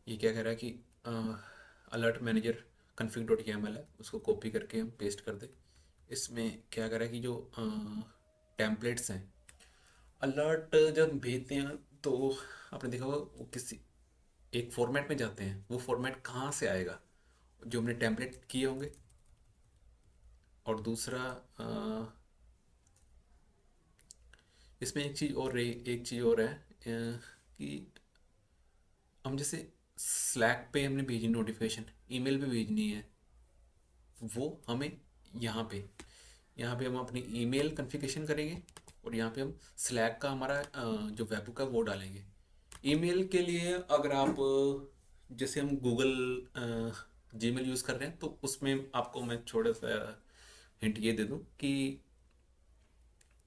ये क्या कह रहा है कि alert manager config dot YAML है, उसको कॉपी करके हम पेस्ट कर दें। इसमें क्या कह रहा है कि जो टेम्पलेट्स हैं अलर्ट जब भेजते हैं तो आपने देखा होगा वो किसी एक फॉर्मेट में जाते हैं, वो फॉर्मेट कहाँ से आएगा, जो हमने टेम्पलेट किए होंगे। और दूसरा इसमें एक चीज़ और है कि हम जैसे स्लैक पे हमने भेजी नोटिफिकेशन, ईमेल पे भेजनी है, वो हमें यहाँ पे यहाँ पे हम अपनी ईमेल कॉन्फ़िगरेशन करेंगे और यहाँ पे हम स्लैक का हमारा जो वेबहुक है वो डालेंगे। ईमेल के लिए अगर आप जैसे हम गूगल जीमेल यूज़ कर रहे हैं तो उसमें आपको मैं थोड़ा सा हिंट ये दे दूं कि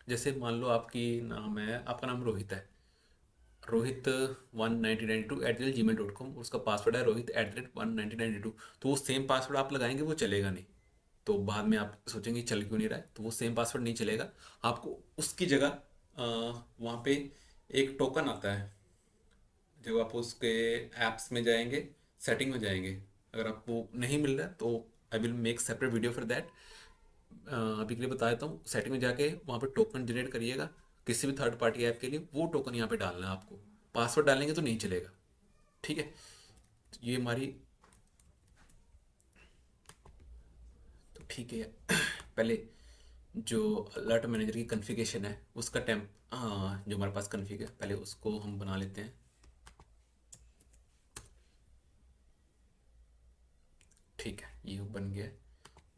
जैसे मान लो आपकी नाम है, आपका नाम रोहित है, रोहित 1992 @gmail.com, उसका पासवर्ड है रोहित @1992। तो वो सेम पासवर्ड आप लगाएंगे वो चलेगा नहीं। तो बाद में आप सोचेंगे चल क्यों नहीं रहा है, तो वो सेम पासवर्ड नहीं चलेगा। आपको उसकी जगह वहाँ पे एक टोकन आता है, जब आप उसके ऐप्स में जाएंगे, सेटिंग में जाएंगे, अगर आपको नहीं मिल रहा है तो I will make separate video for that. अभी के लिए बता देता हूँ, सेटिंग में जाके वहाँ पे टोकन जनरेट करिएगा किसी भी थर्ड पार्टी ऐप के लिए, वो टोकन यहाँ पे डालना है आपको। पासवर्ड डालेंगे तो नहीं चलेगा, ठीक है। तो ये हमारी, तो ठीक है पहले जो अलर्ट मैनेजर की कॉन्फ़िगरेशन है उसका जो हमारे पास कॉन्फ़िग है पहले उसको हम बना लेते हैं। ठीक है, ये बन गया।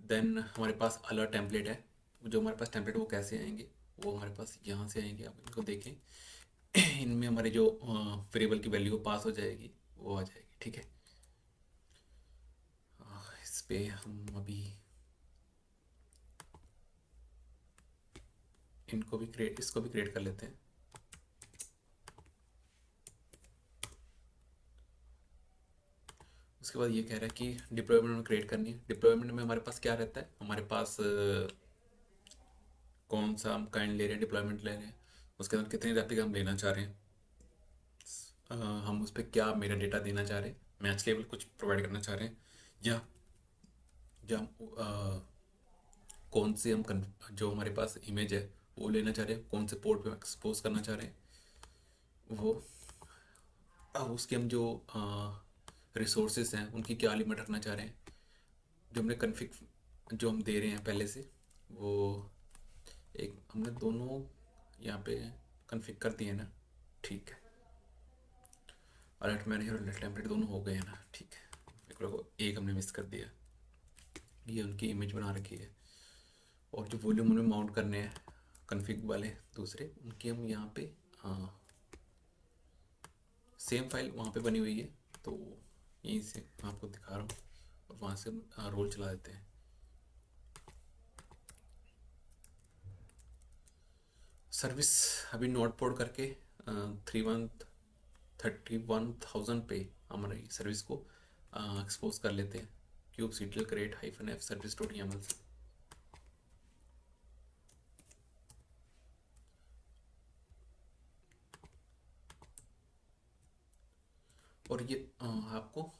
देन हमारे पास अलर्ट टेम्पलेट है। जो हमारे पास टेम्पलेट वो कैसे आएंगे, वो हमारे पास यहाँ से आएंगे। आप इनको देखें इनमें हमारे जो वेरिएबल की वैल्यू पास हो जाएगी वो आ जाएगी, ठीक है। इस पे हम अभी इसको भी क्रिएट कर लेते हैं। उसके बाद ये कह रहा है कि डिप्लॉयमेंट में क्रिएट करनी है। डिप्लॉयमेंट में हमारे पास क्या रहता है, हमारे पास कौन सा हम काइंड ले रहे हैं, डिप्लॉयमेंट ले रहे हैं, उसके अंदर कितनी रैपिड हम लेना चाह रहे हैं, हम उस पर क्या मेरा डेटा देना चाह रहे हैं, मैच केवल कुछ प्रोवाइड करना चाह रहे हैं, या या कौन सी जो हमारे पास इमेज है वो लेना चाह रहे हैं, कौन से पोर्ट पे एक्सपोज करना चाह रहे हैं वो। अब उसके हम जो रिसोर्सेज हैं उनकी क्या लिमिट रखना चाह रहे हैं, जो हमने कन्फिग जो हम दे रहे हैं पहले से, वो एक हमने दोनों यहाँ पे कन्फिग कर दिए ना, ठीक है। अलर्ट मैनेजर और अलर्ट टेम्पलेट दोनों हो गए हैं ना, ठीक है। एक हमने मिस कर दिया, ये उनकी इमेज बना रखी है। और जो वॉल्यूम उन्हें माउंट करने हैं कन्फिग वाले दूसरे, उनकी हम यहाँ पे सेम फाइल वहाँ पे बनी हुई है, तो यहीं से मैं आपको दिखा रहा हूँ और वहाँ से रोल चला देते हैं। सर्विस अभी नोट पोर्ट करके 31,000 पे हमारी सर्विस को एक्सपोज कर लेते हैं kubectl create -f service.yaml से। और ये आपको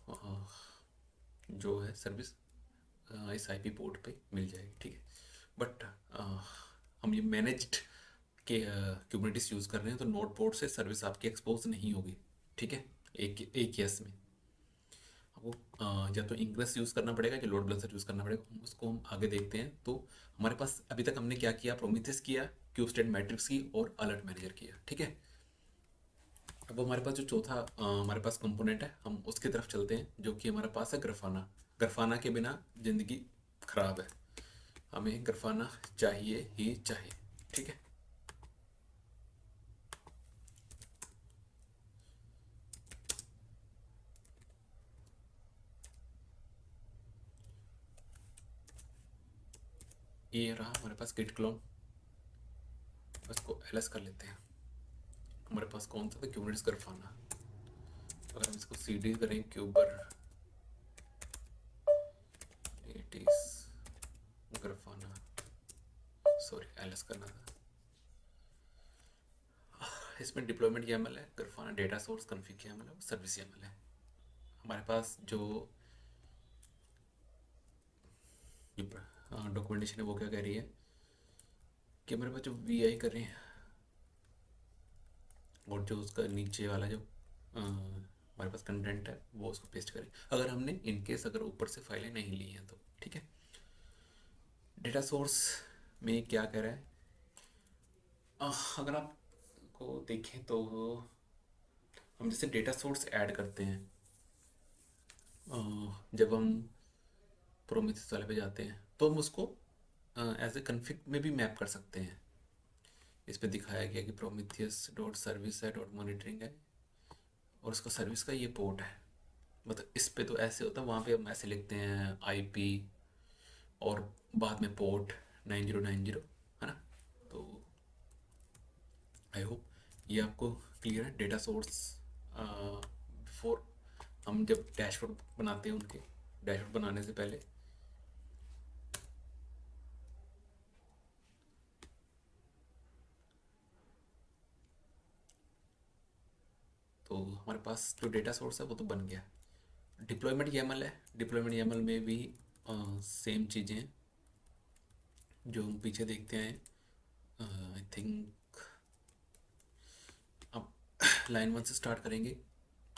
जो है सर्विस इस आईपी पोर्ट पे मिल जाएगी, ठीक है। बट हम ये मैनेज्ड के क्यूबरनेटिस यूज़ कर रहे हैं तो नोड पोर्ट से सर्विस आपकी एक्सपोज नहीं होगी, ठीक है। एक केस में आपको या तो इंग्रेस यूज़ करना पड़ेगा या लोड बैलेंसर यूज़ करना पड़ेगा, उसको हम आगे देखते हैं। तो हमारे पास अभी तक हमने क्या किया, प्रोमीथियस किया, क्यूबस्टेट मैट्रिक्स की और अलर्ट मैनेजर किया, ठीक है। अब हमारे पास जो चौथा हमारे पास कंपोनेंट है, हम उसकी तरफ चलते हैं, जो कि हमारे पास है ग्राफाना। ग्राफाना के बिना ज़िंदगी खराब है, हमें ग्राफाना चाहिए ही चाहिए, ठीक है। ये रहा हमारे पास गिट क्लोन, इसको एलएस कर लेते हैं। हमारे पास कौन सा था, क्यूबरनेटिस ग्राफाना। अगर हम इसको सीडी करें क्यूबर नेटिस ग्राफाना, सॉरी एलएस करना था। इसमें डिप्लॉयमेंट YAML है, Grafana data source config YAML है, सर्विस YAML है। हमारे पास जो डॉक्यूमेंटेशन है वो क्या कह रही है कि हमारे पास जो वी आई कर रहे हैं, और जो उसका नीचे वाला जो हमारे पास कंटेंट है वो उसको पेस्ट करें, अगर हमने इनकेस अगर ऊपर से फाइलें नहीं ली हैं तो। ठीक है, डेटा सोर्स में क्या कह रहा है, अगर आपको देखें तो हम जैसे डेटा सोर्स ऐड करते हैं, जब हम प्रोमीथियस वाले पे जाते हैं तो हम उसको एज ए कन्फिग में भी मैप कर सकते हैं। इस पे दिखाया गया कि प्रोमीथियस डॉट सर्विस है डॉट मॉनिटरिंग है और उसका सर्विस का ये पोर्ट है। मतलब इस पे तो ऐसे होता है, वहाँ पे हम ऐसे लिखते हैं आईपी और बाद में पोर्ट 9090, है ना। तो आई होप ये आपको क्लियर है। डेटा सोर्स बिफोर हम जब डैशबोर्ड बनाते हैं, उनके डैशबोर्ड बनाने से पहले तो हमारे पास जो डेटा सोर्स है वो तो बन गया। डिप्लॉयमेंट YAML है, डिप्लॉयमेंट YAML में भी सेम चीज़ें हैं जो हम पीछे देखते हैं। आई थिंक अब लाइन 1 से स्टार्ट करेंगे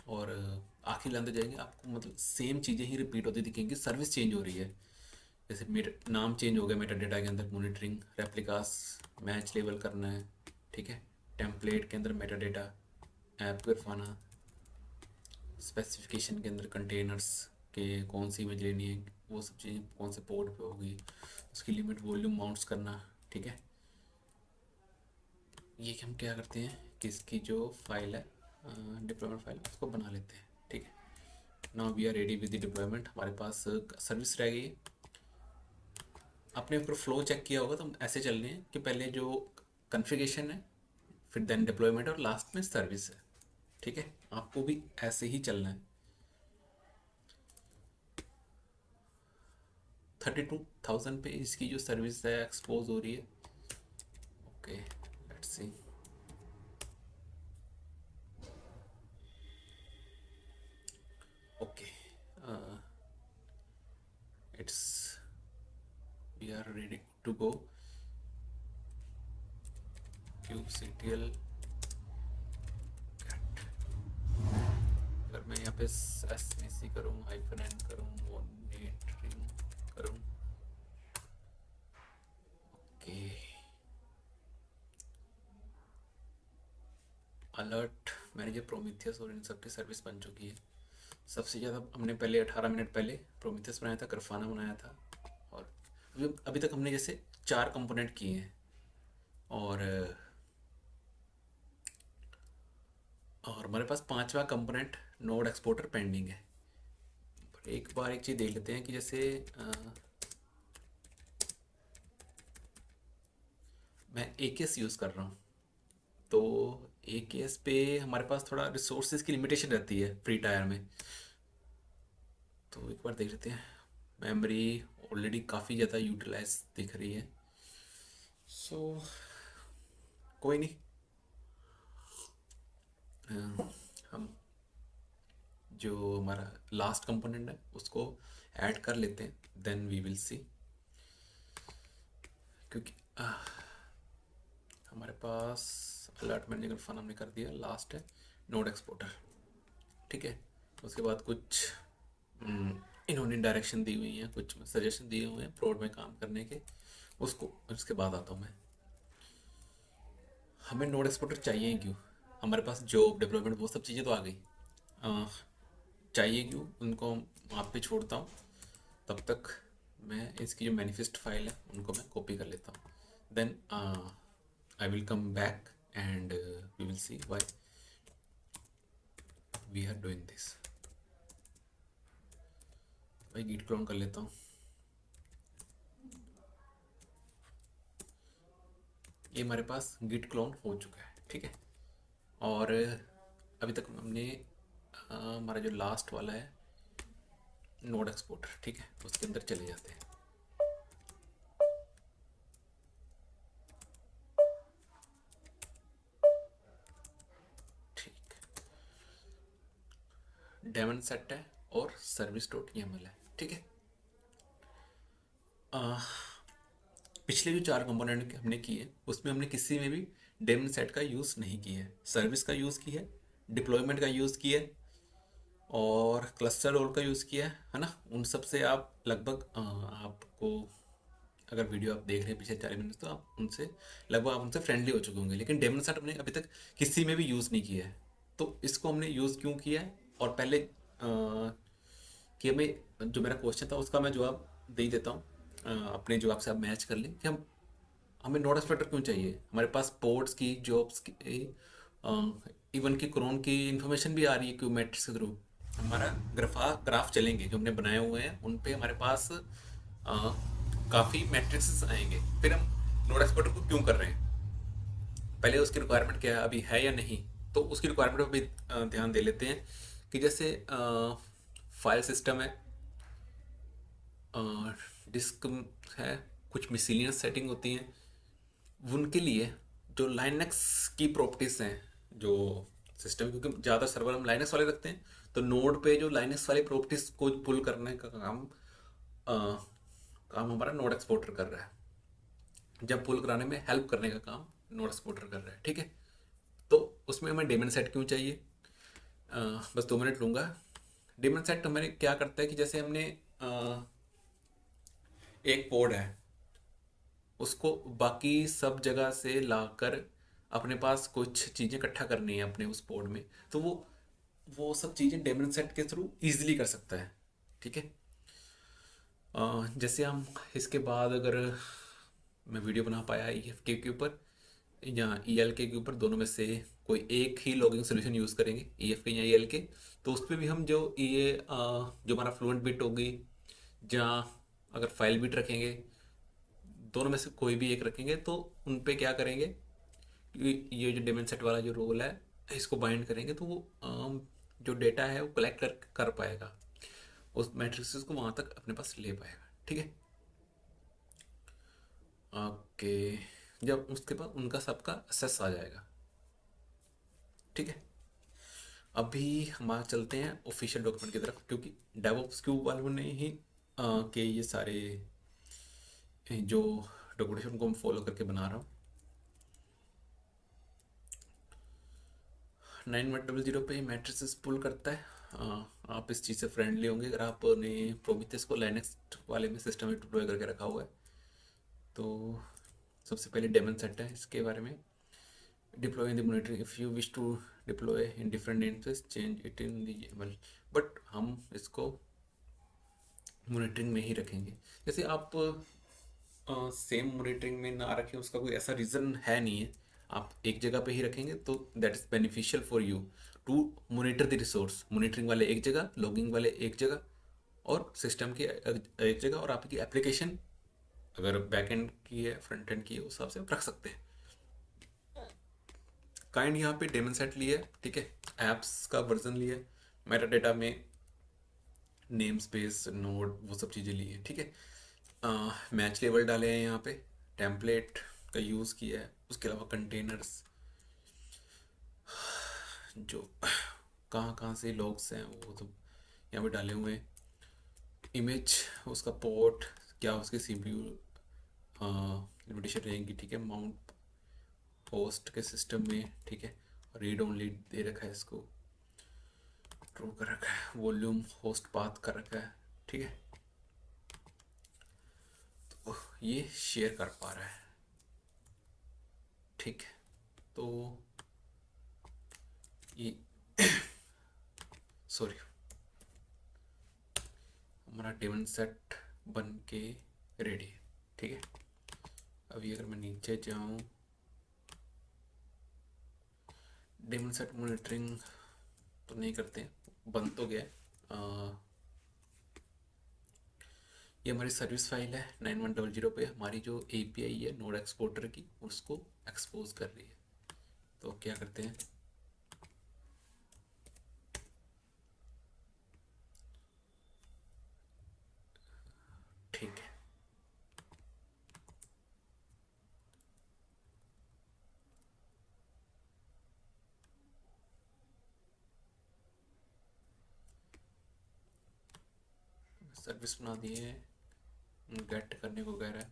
और आखिरी लाइन तक जाएंगे, आपको मतलब सेम चीज़ें ही रिपीट होती दिखेंगी, सर्विस चेंज हो रही है। जैसे मेरा नाम चेंज हो गया मेटा डेटा के अंदर, मॉनिटरिंग रेप्लिकास मैच लेबल करना है, ठीक है। टेम्पलेट के अंदर मेटा डेटा, ऐप करवाना, स्पेसिफिकेशन के अंदर कंटेनर्स के कौन सी इमेज लेनी है, वो सब चीज़ें कौन से पोर्ट पे होगी, उसकी लिमिट वॉल्यूम माउंट्स करना, ठीक है। ये कि हम क्या करते हैं कि इसकी जो फाइल है डिप्लॉयमेंट फाइल उसको बना लेते हैं, ठीक है। Now we are ready with the deployment. हमारे पास सर्विस रह गई है। आपने ऊपर फ्लो चेक किया होगा तो हम ऐसे चल रहे हैं कि पहले जो कॉन्फ़िगरेशन है, फिर देन डिप्लॉयमेंट और लास्ट में सर्विस है, ठीक है। आपको भी ऐसे ही चलना है। 32,000 पे इसकी जो सर्विस है एक्सपोज हो रही है। Okay, let's see. Okay, it's we are ready to go. kubectl अगर मैं यहाँ पे SVC करूँ, -n करूँ, मॉनिटरिंग करूँ, ओके, अलर्ट मैनेजर प्रोमीथियस और इन सब की सर्विस बन चुकी है। सबसे ज़्यादा हमने पहले 18 मिनट पहले प्रोमीथियस बनाया था, ग्राफाना बनाया था, और अभी तक हमने जैसे 4 कंपोनेंट किए हैं और हमारे पास 5वां कंपोनेंट नोड एक्सपोर्टर पेंडिंग है। पर एक बार एक चीज़ देख लेते हैं कि जैसे मैं AKS यूज़ कर रहा हूँ, तो AKS पे हमारे पास थोड़ा रिसोर्सेज की लिमिटेशन रहती है फ्री टायर में। तो एक बार देख लेते हैं। मेमोरी ऑलरेडी काफ़ी ज़्यादा यूटिलाइज दिख रही है, सो कोई नहीं। हम जो हमारा लास्ट कंपोनेंट है उसको ऐड कर लेते हैं, देन वी विल सी। क्योंकि हमारे पास अलर्ट मैनेजर फन हमने कर दिया, लास्ट है नोड एक्सपोर्टर, ठीक है। उसके बाद कुछ इन्होंने डायरेक्शन दी हुई हैं, कुछ सजेशन दिए हुए हैं प्रोड में काम करने के, उसको उसके बाद आता हूँ मैं। हमें नोड एक्सपोर्टर चाहिए ही क्यों, हमारे पास जॉब डेवलपमेंट वो सब चीज़ें तो आ गई। अ, चाहिए क्यों उनको हम वहाँ पे छोड़ता हूँ, तब तक मैं इसकी जो मैनिफेस्ट फाइल है उनको मैं कॉपी कर लेता हूँ, then I will come back and we will see why we are doing this. भाई गिट क्लोन कर लेता हूँ। ये हमारे पास गिट क्लोन हो चुका है, ठीक है। और अभी तक हमने हमारा जो लास्ट वाला है नोड एक्सपोर्टर, ठीक है, उसके अंदर चले जाते हैं। ठीक, डेमन सेट है और सर्विस डॉट YAML है, ठीक है। पिछले जो 4 कंपोनेंट हमने किए उसमें हमने किसी में भी डेमन सेट का यूज़ नहीं किया है, सर्विस का यूज़ किया है, डिप्लॉयमेंट का यूज़ किया है और क्लस्टर रोल का यूज़ किया है ना। उन सब से आप लगभग आपको अगर वीडियो आप देख रहे हैं पिछले 40 मिनट तो आप उनसे लगभग आप उनसे फ्रेंडली हो चुके होंगे। लेकिन डेमन सेट हमने अभी तक किसी में भी यूज़ नहीं किया है। तो इसको हमने यूज़ क्यों किया है, और पहले कि हमें जो मेरा क्वेश्चन था उसका मैं जवाब दे ही देता हूँ। अपने जवाब से आप मैच कर लें कि हमें नोड एक्सपेक्टर क्यों चाहिए। हमारे पास पोर्ट्स की, जॉब्स की, इवन की क्रोन की इंफॉर्मेशन भी आ रही है क्यू मैट्रिक्स के थ्रू। हमारा ग्राफ चलेंगे जो हमने बनाए हुए हैं उन पे हमारे पास काफ़ी मैट्रिक्स आएंगे। फिर हम नोड एक्सपेक्टर को क्यों कर रहे हैं, पहले उसकी रिक्वायरमेंट क्या है, अभी है या नहीं। तो उसकी रिक्वायरमेंट पर भी ध्यान दे लेते हैं कि जैसे फाइल सिस्टम है, डिस्क है, कुछ मिसलिनियस सेटिंग होती हैं। उनके लिए जो लाइनक्स की प्रॉपर्टीज़ हैं जो सिस्टम, क्योंकि ज़्यादा सर्वर हम लाइनक्स वाले रखते हैं, तो नोड पे जो लाइनक्स वाली प्रॉपर्टीज़ को पुल करने का काम हमारा नोड एक्सपोर्टर कर रहा है। जब पुल कराने में हेल्प करने का काम नोड एक्सपोर्टर कर रहा है, ठीक है। तो उसमें हमें डेमन सेट क्यों चाहिए, बस 2 मिनट लूँगा। डेमन सेट हमें क्या करता है कि जैसे हमने एक कोड है, उसको बाकी सब जगह से लाकर अपने पास कुछ चीज़ें इकट्ठा करनी है अपने उस पोर्ट में, तो वो सब चीज़ें डेमन सेट के थ्रू इजीली कर सकता है, ठीक है। जैसे हम इसके बाद अगर मैं वीडियो बना पाया ई एफ के ऊपर या ई एल के ऊपर, दोनों में से कोई एक ही लॉगिंग सोल्यूशन यूज़ करेंगे, ई एफ के या ई एल के, तो उस पर भी हम जो ये जो हमारा फ्लुएंट बिट होगी, जहाँ अगर फाइल बिट रखेंगे, दोनों में से कोई भी एक रखेंगे, तो उन पे क्या करेंगे कि ये जो डेमन सेट वाला जो रोल है इसको बाइंड करेंगे, तो वो जो डेटा है वो कलेक्ट कर पाएगा, उस मैट्रिक्स को वहाँ तक अपने पास ले पाएगा, ठीक है। ओके, जब उसके बाद उनका सबका असेस आ जाएगा, ठीक है। अभी हम चलते हैं ऑफिशियल डॉक्यूमेंट की तरफ, क्योंकि डेवऑप्स क्यूब वालों ने ही के ये सारे जो डॉक्यूमेंटेशन को हम फॉलो करके बना रहा हूँ। 9100 पे मैट्रिसेस पुल करता है। आप इस चीज़ से फ्रेंडली होंगे अगर आपने प्रोमीथियस को लाइनक्स वाले में सिस्टम में डिप्लॉय करके रखा हुआ है। तो सबसे पहले डेमन सेट है, इसके बारे में deploy in the monitoring if you wish to deploy in different namespace change it in the YAML, but हम इसको मॉनिटरिंग में ही रखेंगे। जैसे आप सेम मॉनिटरिंग में ना रखें उसका कोई ऐसा रीज़न है नहीं है, आप एक जगह पे ही रखेंगे तो that is beneficial for you to monitor the resource. Monitoring वाले एक जगह, लॉगिंग वाले एक जगह, और सिस्टम की एक जगह, और आपकी एप्लीकेशन अगर बैक एंड की है, फ्रंट एंड की है, उस हिसाब से आप रख सकते हैं। काइंड यहाँ पे डेमन सेट लिया है, ठीक है, एप्स का वर्जन लिया है, मेटा डेटा में नेम स्पेस, नोड, वो सब चीज़ें ली हैं, ठीक है। मैच लेवल डाले हैं यहाँ पे, टेम्पलेट का यूज़ किया है, उसके अलावा कंटेनर्स, जो कहाँ कहाँ से लॉग्स हैं वो सब यहाँ पे डाले हुए हैं। इमेज, उसका पोर्ट क्या, उसके CPU लिमिटेशन रहेंगी, ठीक है। माउंट होस्ट के सिस्टम में, ठीक है। रीड ओनली दे रखा है, इसको ट्रू कर रखा है। वॉल्यूम होस्ट पाथ कर रखा है, ठीक है। तो ये शेयर कर पा रहा है, ठीक है। तो ये सॉरी, हमारा डेमन सेट बन के रेडी है, ठीक है। अभी अगर मैं नीचे जाऊँ, डेमन सेट मॉनिटरिंग तो नहीं करते हैं, बन तो गया है। ये हमारी सर्विस फाइल है 9100 पे, हमारी जो API है नोड एक्सपोर्टर की, उसको एक्सपोज कर रही है। तो क्या करते हैं, ठीक है। सर्विस बना दी है, गेट करने को कह रहा है,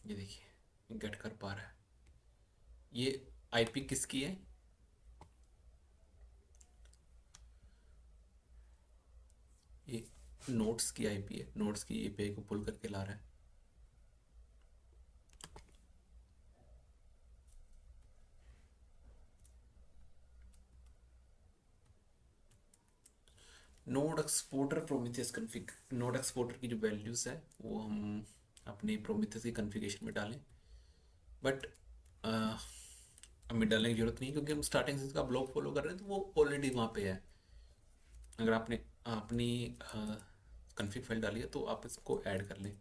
ये देखिए गेट कर पा रहा है। ये आईपी किसकी है? ये नोट्स की आईपी है, नोट्स की एपीआई को पुल करके ला रहा है। Node exporter Prometheus config, node exporter की जो वैल्यूज है वो हम अपने प्रोमीथियस की कन्फिगरेशन में डालें, बट हमें डालने की जरूरत नहीं, क्योंकि हम स्टार्टिंग से इसका ब्लॉग फॉलो कर रहे हैं तो वो ऑलरेडी वहाँ पे है। अगर आपने अपनी कन्फिग फाइल डाली है तो आप इसको ऐड कर लें,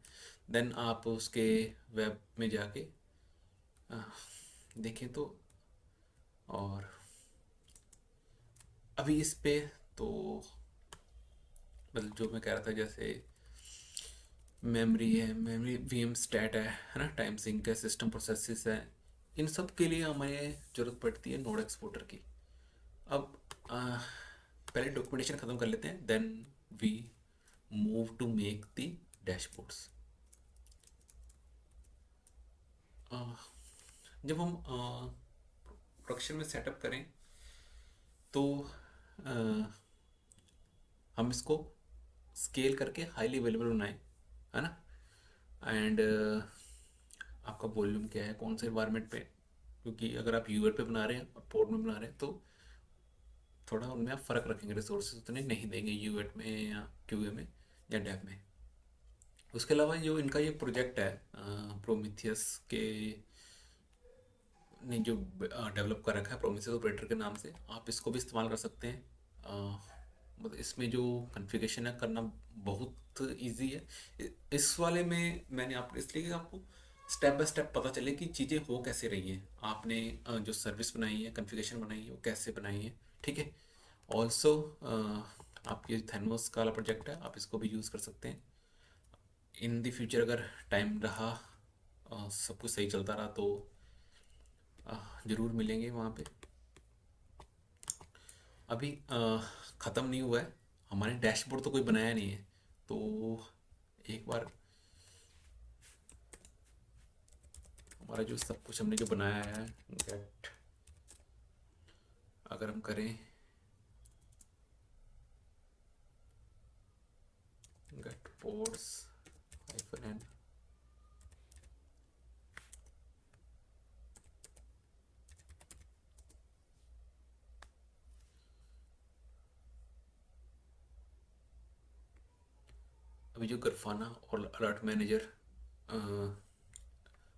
देन आप उसके वेब में जाके देखें तो। और अभी इस पे तो मतलब जो मैं कह रहा था, जैसे मेमोरी है, मेमोरी वीएम स्टैट है ना, टाइम सिंक है, सिस्टम प्रोसेसेस है, इन सब के लिए हमें ज़रूरत पड़ती है नोड एक्सपोर्टर की। अब पहले डॉक्यूमेंटेशन ख़त्म कर लेते हैं, then we move to make the dashboards. जब हम प्रोडक्शन में सेटअप करें तो अ, हम इसको स्केल करके हाईली अवेलेबल बनाएं, है ना। एंड आपका वॉल्यूम क्या है, कौन से इन्वायरमेंट पे, क्योंकि अगर आप यूएट पे बना रहे हैं और पोर्ट में बना रहे हैं तो थोड़ा उनमें आप फ़र्क रखेंगे, रिसोर्सेज उतने नहीं देंगे यूएट में या क्यूए में या डेव में। उसके अलावा जो इनका ये प्रोजेक्ट है प्रोमीथियस के ने जो डेवलप कर रखा है प्रोमीथियस ऑपरेटर के नाम से, आप इसको भी इस्तेमाल कर सकते हैं। मतलब इसमें जो कॉन्फ़िगरेशन है करना बहुत इजी है। इस वाले में मैंने आपको इसलिए कि आपको स्टेप बाय स्टेप पता चले कि चीज़ें हो कैसे रही हैं, आपने जो सर्विस बनाई है, कॉन्फ़िगरेशन बनाई है, वो कैसे बनाई है, ठीक है। ऑल्सो आपके थैनोस का वाला प्रोजेक्ट है, आप इसको भी यूज़ कर सकते हैं इन द फ्यूचर। अगर टाइम रहा, सब कुछ सही चलता रहा तो ज़रूर मिलेंगे वहाँ पे। अभी ख़त्म नहीं हुआ है, हमारे डैशबोर्ड तो कोई बनाया नहीं है, तो एक बार हमारा जो सब कुछ हमने जो बनाया है गेट, अगर हम करें गेट पोर्ट्स -n, अभी जो grafana और अलर्ट मैनेजर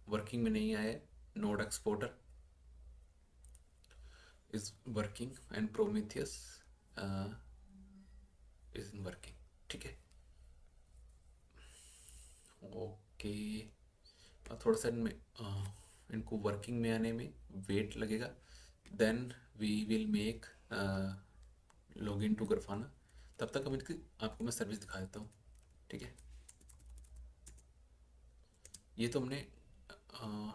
वर्किंग में नहीं आया है, node exporter is working and Prometheus is in working, ठीक है। ओके, थोड़ा सा इनमें इनको वर्किंग में आने में वेट लगेगा, then we will make log in to grafana। तब तक हम इनकी आपको मैं सर्विस दिखा देता हूँ, ठीक है। ये तो हमने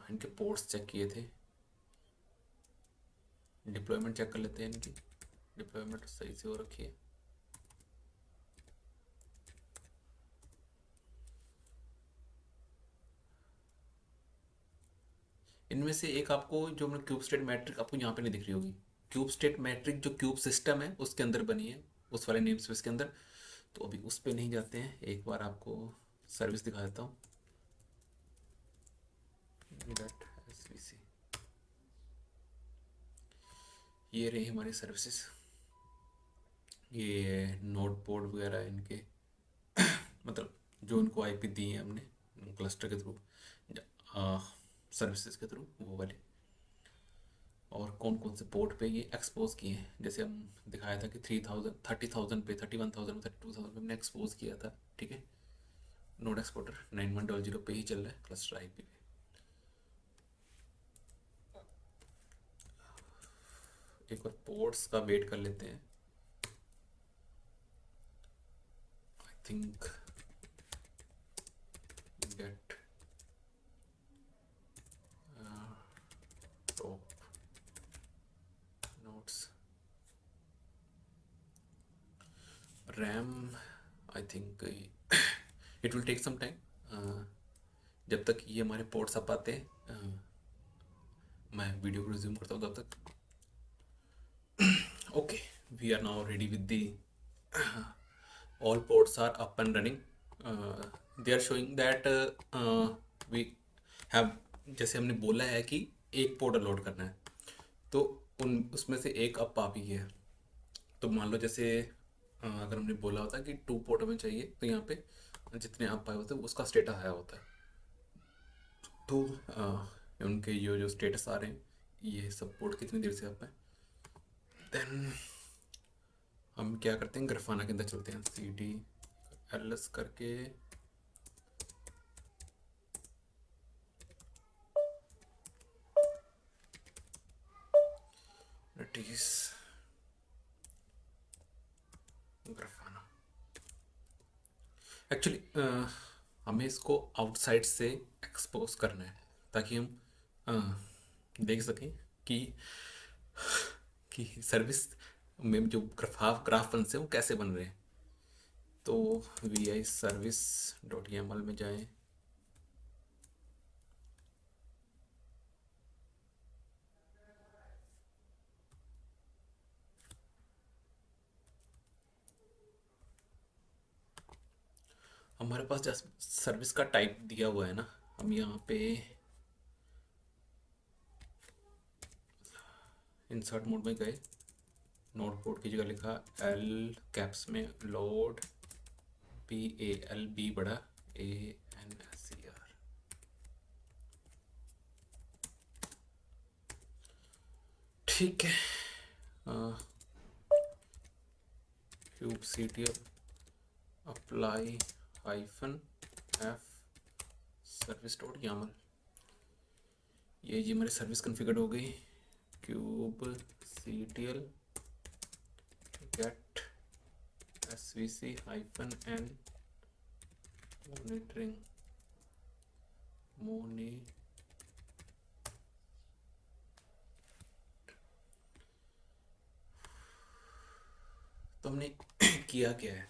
इनके पोर्ट्स चेक किए थे, डिप्लॉयमेंट चेक कर लेते हैं इनकी, डिप्लॉयमेंट सही से हो रखी है। इनमें से एक आपको जो हमने क्यूब स्टेट मैट्रिक आपको यहाँ पे नहीं दिख रही होगी, क्यूब स्टेट मैट्रिक जो क्यूब सिस्टम है उसके अंदर बनी है, उस वाले नेम स्पेस के अंदर। तो अभी उस पे नहीं जाते हैं, एक बार आपको सर्विस दिखा देता हूँ। डॉट svc, ये रही हमारी सर्विसेज, ये नोड पोर्ट वगैरह इनके मतलब जो उनको आईपी दी है हमने क्लस्टर के थ्रू, सर्विसेज के थ्रू, वो वाले। और कौन कौन से पोर्ट पे ये एक्सपोज किए हैं, जैसे हम दिखाया था कि 3000 30,000 पे, 31,000 32,000 पे हमने एक्सपोज किया था, ठीक है। नोड एक्सपोर्टर 9100 पे ही चल रहा है क्लस्टर आईपी पे। एक बार पोर्ट्स का वेट कर लेते हैं, I think get top nodes RAM, I think it will take some time, जब तक ये हमारे पोर्ट्स आ पाते हैं, मैं वीडियो को रिज्यूम करता हूँ तब तक। Okay, we are now ready with the all ports are up and running. They are showing that we have, जैसे हमने बोला है कि एक पोर्ट लोड करना है, तो उन उसमें से एक अब आ भी है। तो मान लो जैसे अगर हमने बोला होता कि 2 पोर्ट हमें चाहिए, तो यहाँ पे जितने आप पाए होते हैं उसका स्टेटस आया होता है। तो उनके जो स्टेटस आ रहे हैं, ये सब पोर्ट कितनी देर से आप पाए। देन हम क्या करते हैं, ग्राफाना के अंदर चलते हैं, cd ls करके इट इज ग्राफाना। एक्चुअली हमें इसको आउटसाइड से एक्सपोज करना है, ताकि हम देख सकें कि सर्विस में जो ग्राफ बन से वो कैसे बन रहे हैं। तो vi service .yaml में जाएं, हमारे पास जस्ट सर्विस का टाइप दिया हुआ है ना, हम यहाँ पे इंसर्ट मोड में गए, नोड पोर्ट की जगह लिखा एल कैप्स में लोड PALB बड़ा ANSER। ठीक है, kubectl apply -f service.yaml, ये जी हमारी सर्विस कॉन्फ़िगर हो गई। kubectl get svc -n monitoring तो हमने किया क्या है,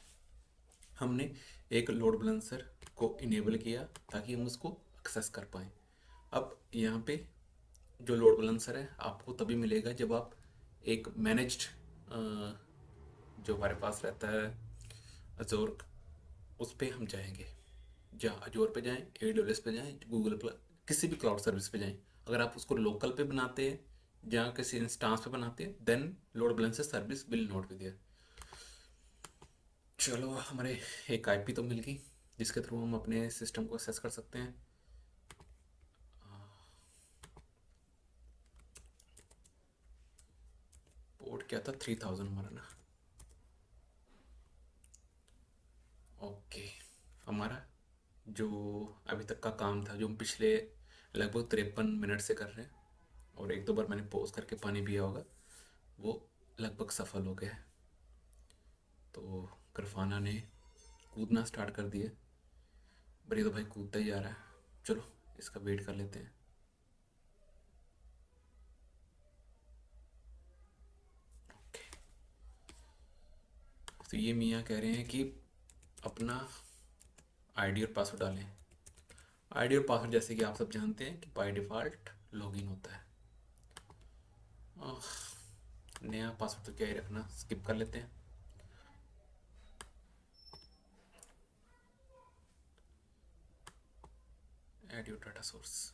हमने एक लोड बैलेंसर को इनेबल किया ताकि हम उसको एक्सेस कर पाएँ। अब यहाँ पे जो लोड बैलेंसर है आपको तभी मिलेगा जब आप एक मैनेज्ड जो हमारे पास रहता है अजोर, उस पर हम जाएंगे, जहाँ अजोर पे जाएं, AWS पे जाएं, गूगल पर किसी भी क्लाउड सर्विस पे जाएं। अगर आप उसको लोकल पे बनाते हैं, जहाँ किसी इंस्टांस पे बनाते हैं, then load balancer service will not be there. चलो, हमारे एक IP तो मिल गई जिसके थ्रू हम अपने सिस्टम को एक्सेस कर सकते हैं। पोर्ट क्या था, 3000 हमारा ना। ओके, हमारा जो अभी तक का काम था, जो हम पिछले लगभग 53 मिनट से कर रहे हैं, और एक दो बार मैंने पॉज करके पानी पिया होगा, वो लगभग सफल हो गया है। तो ग्राफाना ने कूदना स्टार्ट कर दिया, पर ये तो भाई कूदता ही जा रहा है। चलो इसका वेट कर लेते हैं। तो ये मियाँ कह रहे हैं कि अपना आईडी और पासवर्ड डालें। आईडी और पासवर्ड जैसे कि आप सब जानते हैं कि बाय डिफ़ॉल्ट लॉगिन होता है। नया पासवर्ड तो क्या ही रखना, स्किप कर लेते हैं। Add your data source.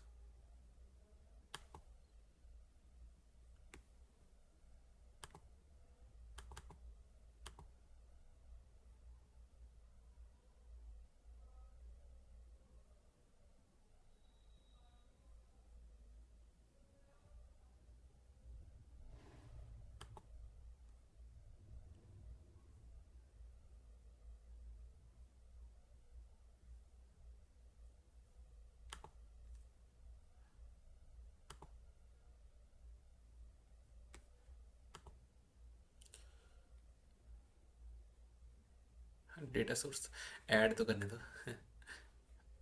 Data source add तो करने दो।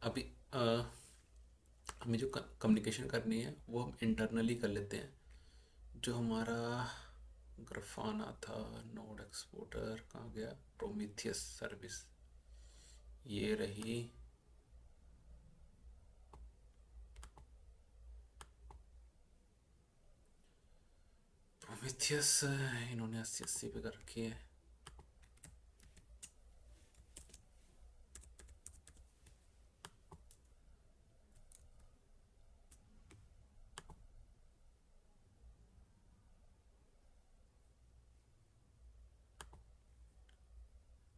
अभी हमें जो कम्युनिकेशन करनी है वो हम इंटरनली कर लेते हैं। जो हमारा ग्राफाना था, नोड एक्सपोर्टर कहाँ गया, प्रोमीथियस सर्विस, ये रही। प्रोमेथियस इन्होंने 80 पे कर रखी है।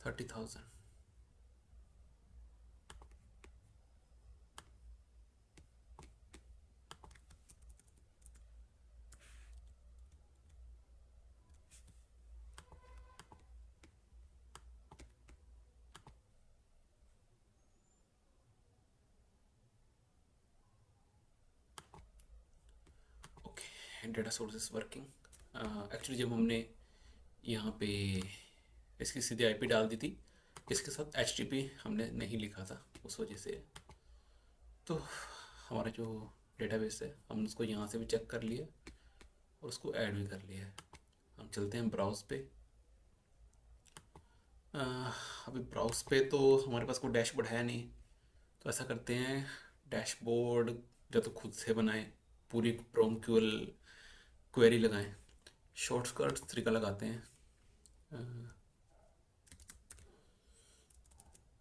$30,000। Okay, data source working. Actually जब हमने यहाँ पे इसकी सीधी आईपी डाल दी थी, इसके साथ एचटीटीपी हमने नहीं लिखा था, उस वजह से। तो हमारा जो डेटाबेस है हम उसको यहाँ से भी चेक कर लिया और उसको ऐड भी कर लिया है। हम चलते हैं ब्राउज पे। अभी ब्राउज पे तो हमारे पास कोई डैशबोर्ड है नहीं, तो ऐसा करते हैं, डैशबोर्ड या तो खुद से बनाएं, पूरी प्रोमक्यूएल क्वेरी लगाएं। शॉर्टकट तरीका लगाते हैं,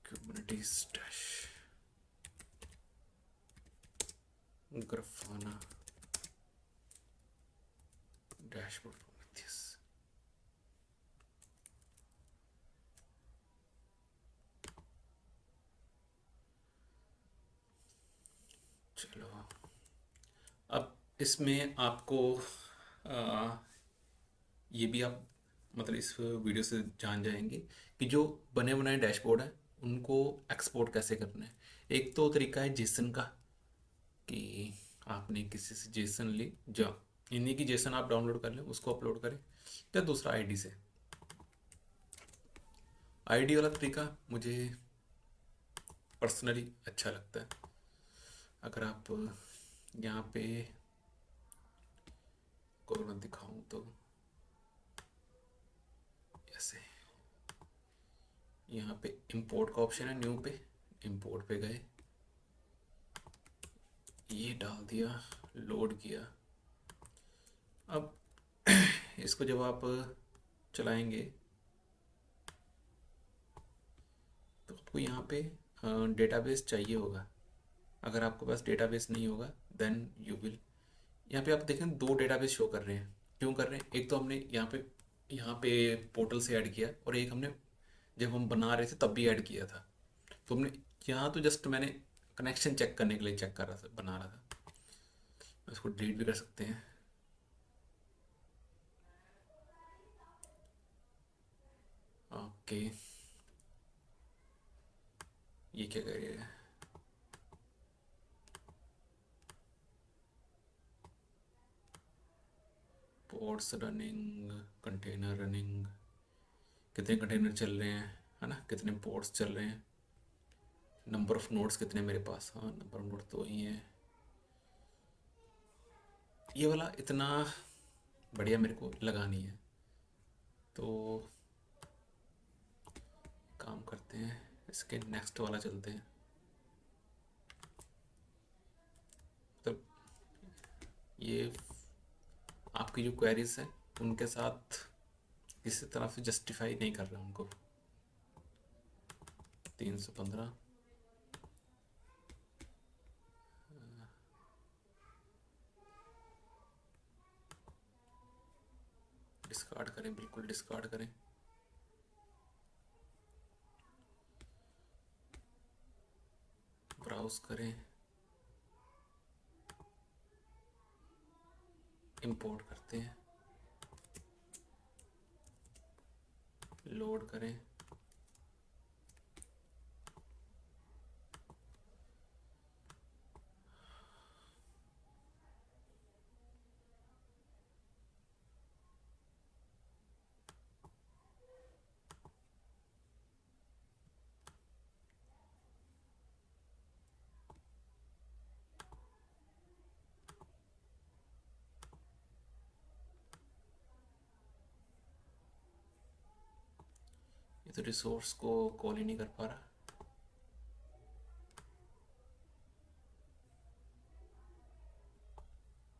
Kubernetes dash Grafana dashboard Prometheus. चलो, अब इसमें आपको आ, ये भी आप मतलब इस वीडियो से जान जाएंगे कि जो बने बनाए डैशबोर्ड हैं उनको एक्सपोर्ट कैसे करना है। एक तो तरीका है जेसन का, कि आपने किसी से जेसन ली, जो इन्हीं की जेसन आप डाउनलोड कर लें, उसको अपलोड करें। या दूसरा आईडी से। आईडी वाला तरीका मुझे पर्सनली अच्छा लगता है। अगर आप यहाँ पे को मैं दिखाऊं तो ऐसे, यहाँ पे इंपोर्ट का ऑप्शन है, न्यू पे इंपोर्ट पे गए, ये डाल दिया, लोड किया। अब इसको जब आप चलाएंगे तो आपको यहाँ पे डेटाबेस चाहिए होगा। अगर आपके पास डेटाबेस नहीं होगा देन यू विल, यहाँ पे आप देखें दो डेटाबेस शो कर रहे हैं। क्यों कर रहे हैं? एक तो हमने यहाँ पे पोर्टल से ऐड किया, और एक हमने जब हम बना रहे थे तब भी ऐड किया था। तो हमने यहाँ तो जस्ट मैंने कनेक्शन चेक करने के लिए चेक कर रहा था, बना रहा था। इसको डिलीट भी कर सकते हैं। ओके, ये क्या करिएगा, पोर्ट्स रनिंग, कंटेनर रनिंग, कितने कंटेनर चल रहे हैं, है ना, कितने पोर्ट्स चल रहे हैं, नंबर ऑफ नोड्स कितने मेरे पास। हाँ, नंबर ऑफ नोड तो ही है। ये वाला इतना बढ़िया मेरे को लगा नहीं है, तो काम करते हैं, इसके नेक्स्ट वाला चलते हैं। तो ये आपकी जो क्वेरीज हैं उनके साथ किसी तरह से जस्टिफाई नहीं कर रहा उनको। 315 डिस्कार्ड करें, बिल्कुल डिस्कार्ड करें। ब्राउज करें, इंपोर्ट करते हैं, लोड करें। ये तो रिसोर्स को कॉल ही नहीं कर पा रहा।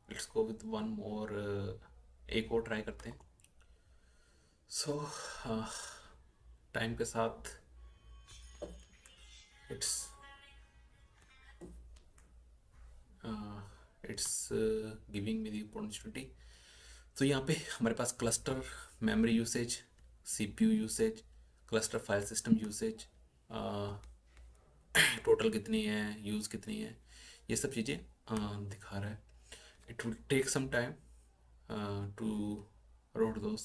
Let's go with one more एक और ट्राई करते हैं। सो टाइम के साथ it's it's giving me the opportunity. तो यहाँ पे हमारे पास cluster, memory usage, CPU usage, cluster file system usage, total कितनी है, यूज़ कितनी है, ये सब चीज़ें दिखा रहा है। It will take some time to road those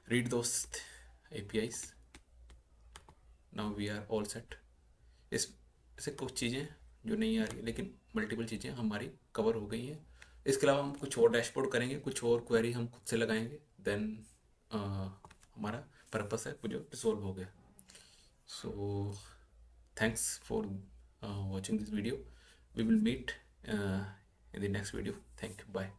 read those APIs। Now we are all set. इस से कुछ चीज़ें जो नहीं आ रही, लेकिन मल्टीपल चीज़ें हमारी कवर हो गई हैं। इसके अलावा हम कुछ और डैशबोर्ड करेंगे, कुछ और क्वेरी हम खुद से लगाएंगे, देन हमारा पर्पस है वो जो रिजॉल्व हो गया। सो thanks for watching this video. We will meet in the next video. Thank you. Bye.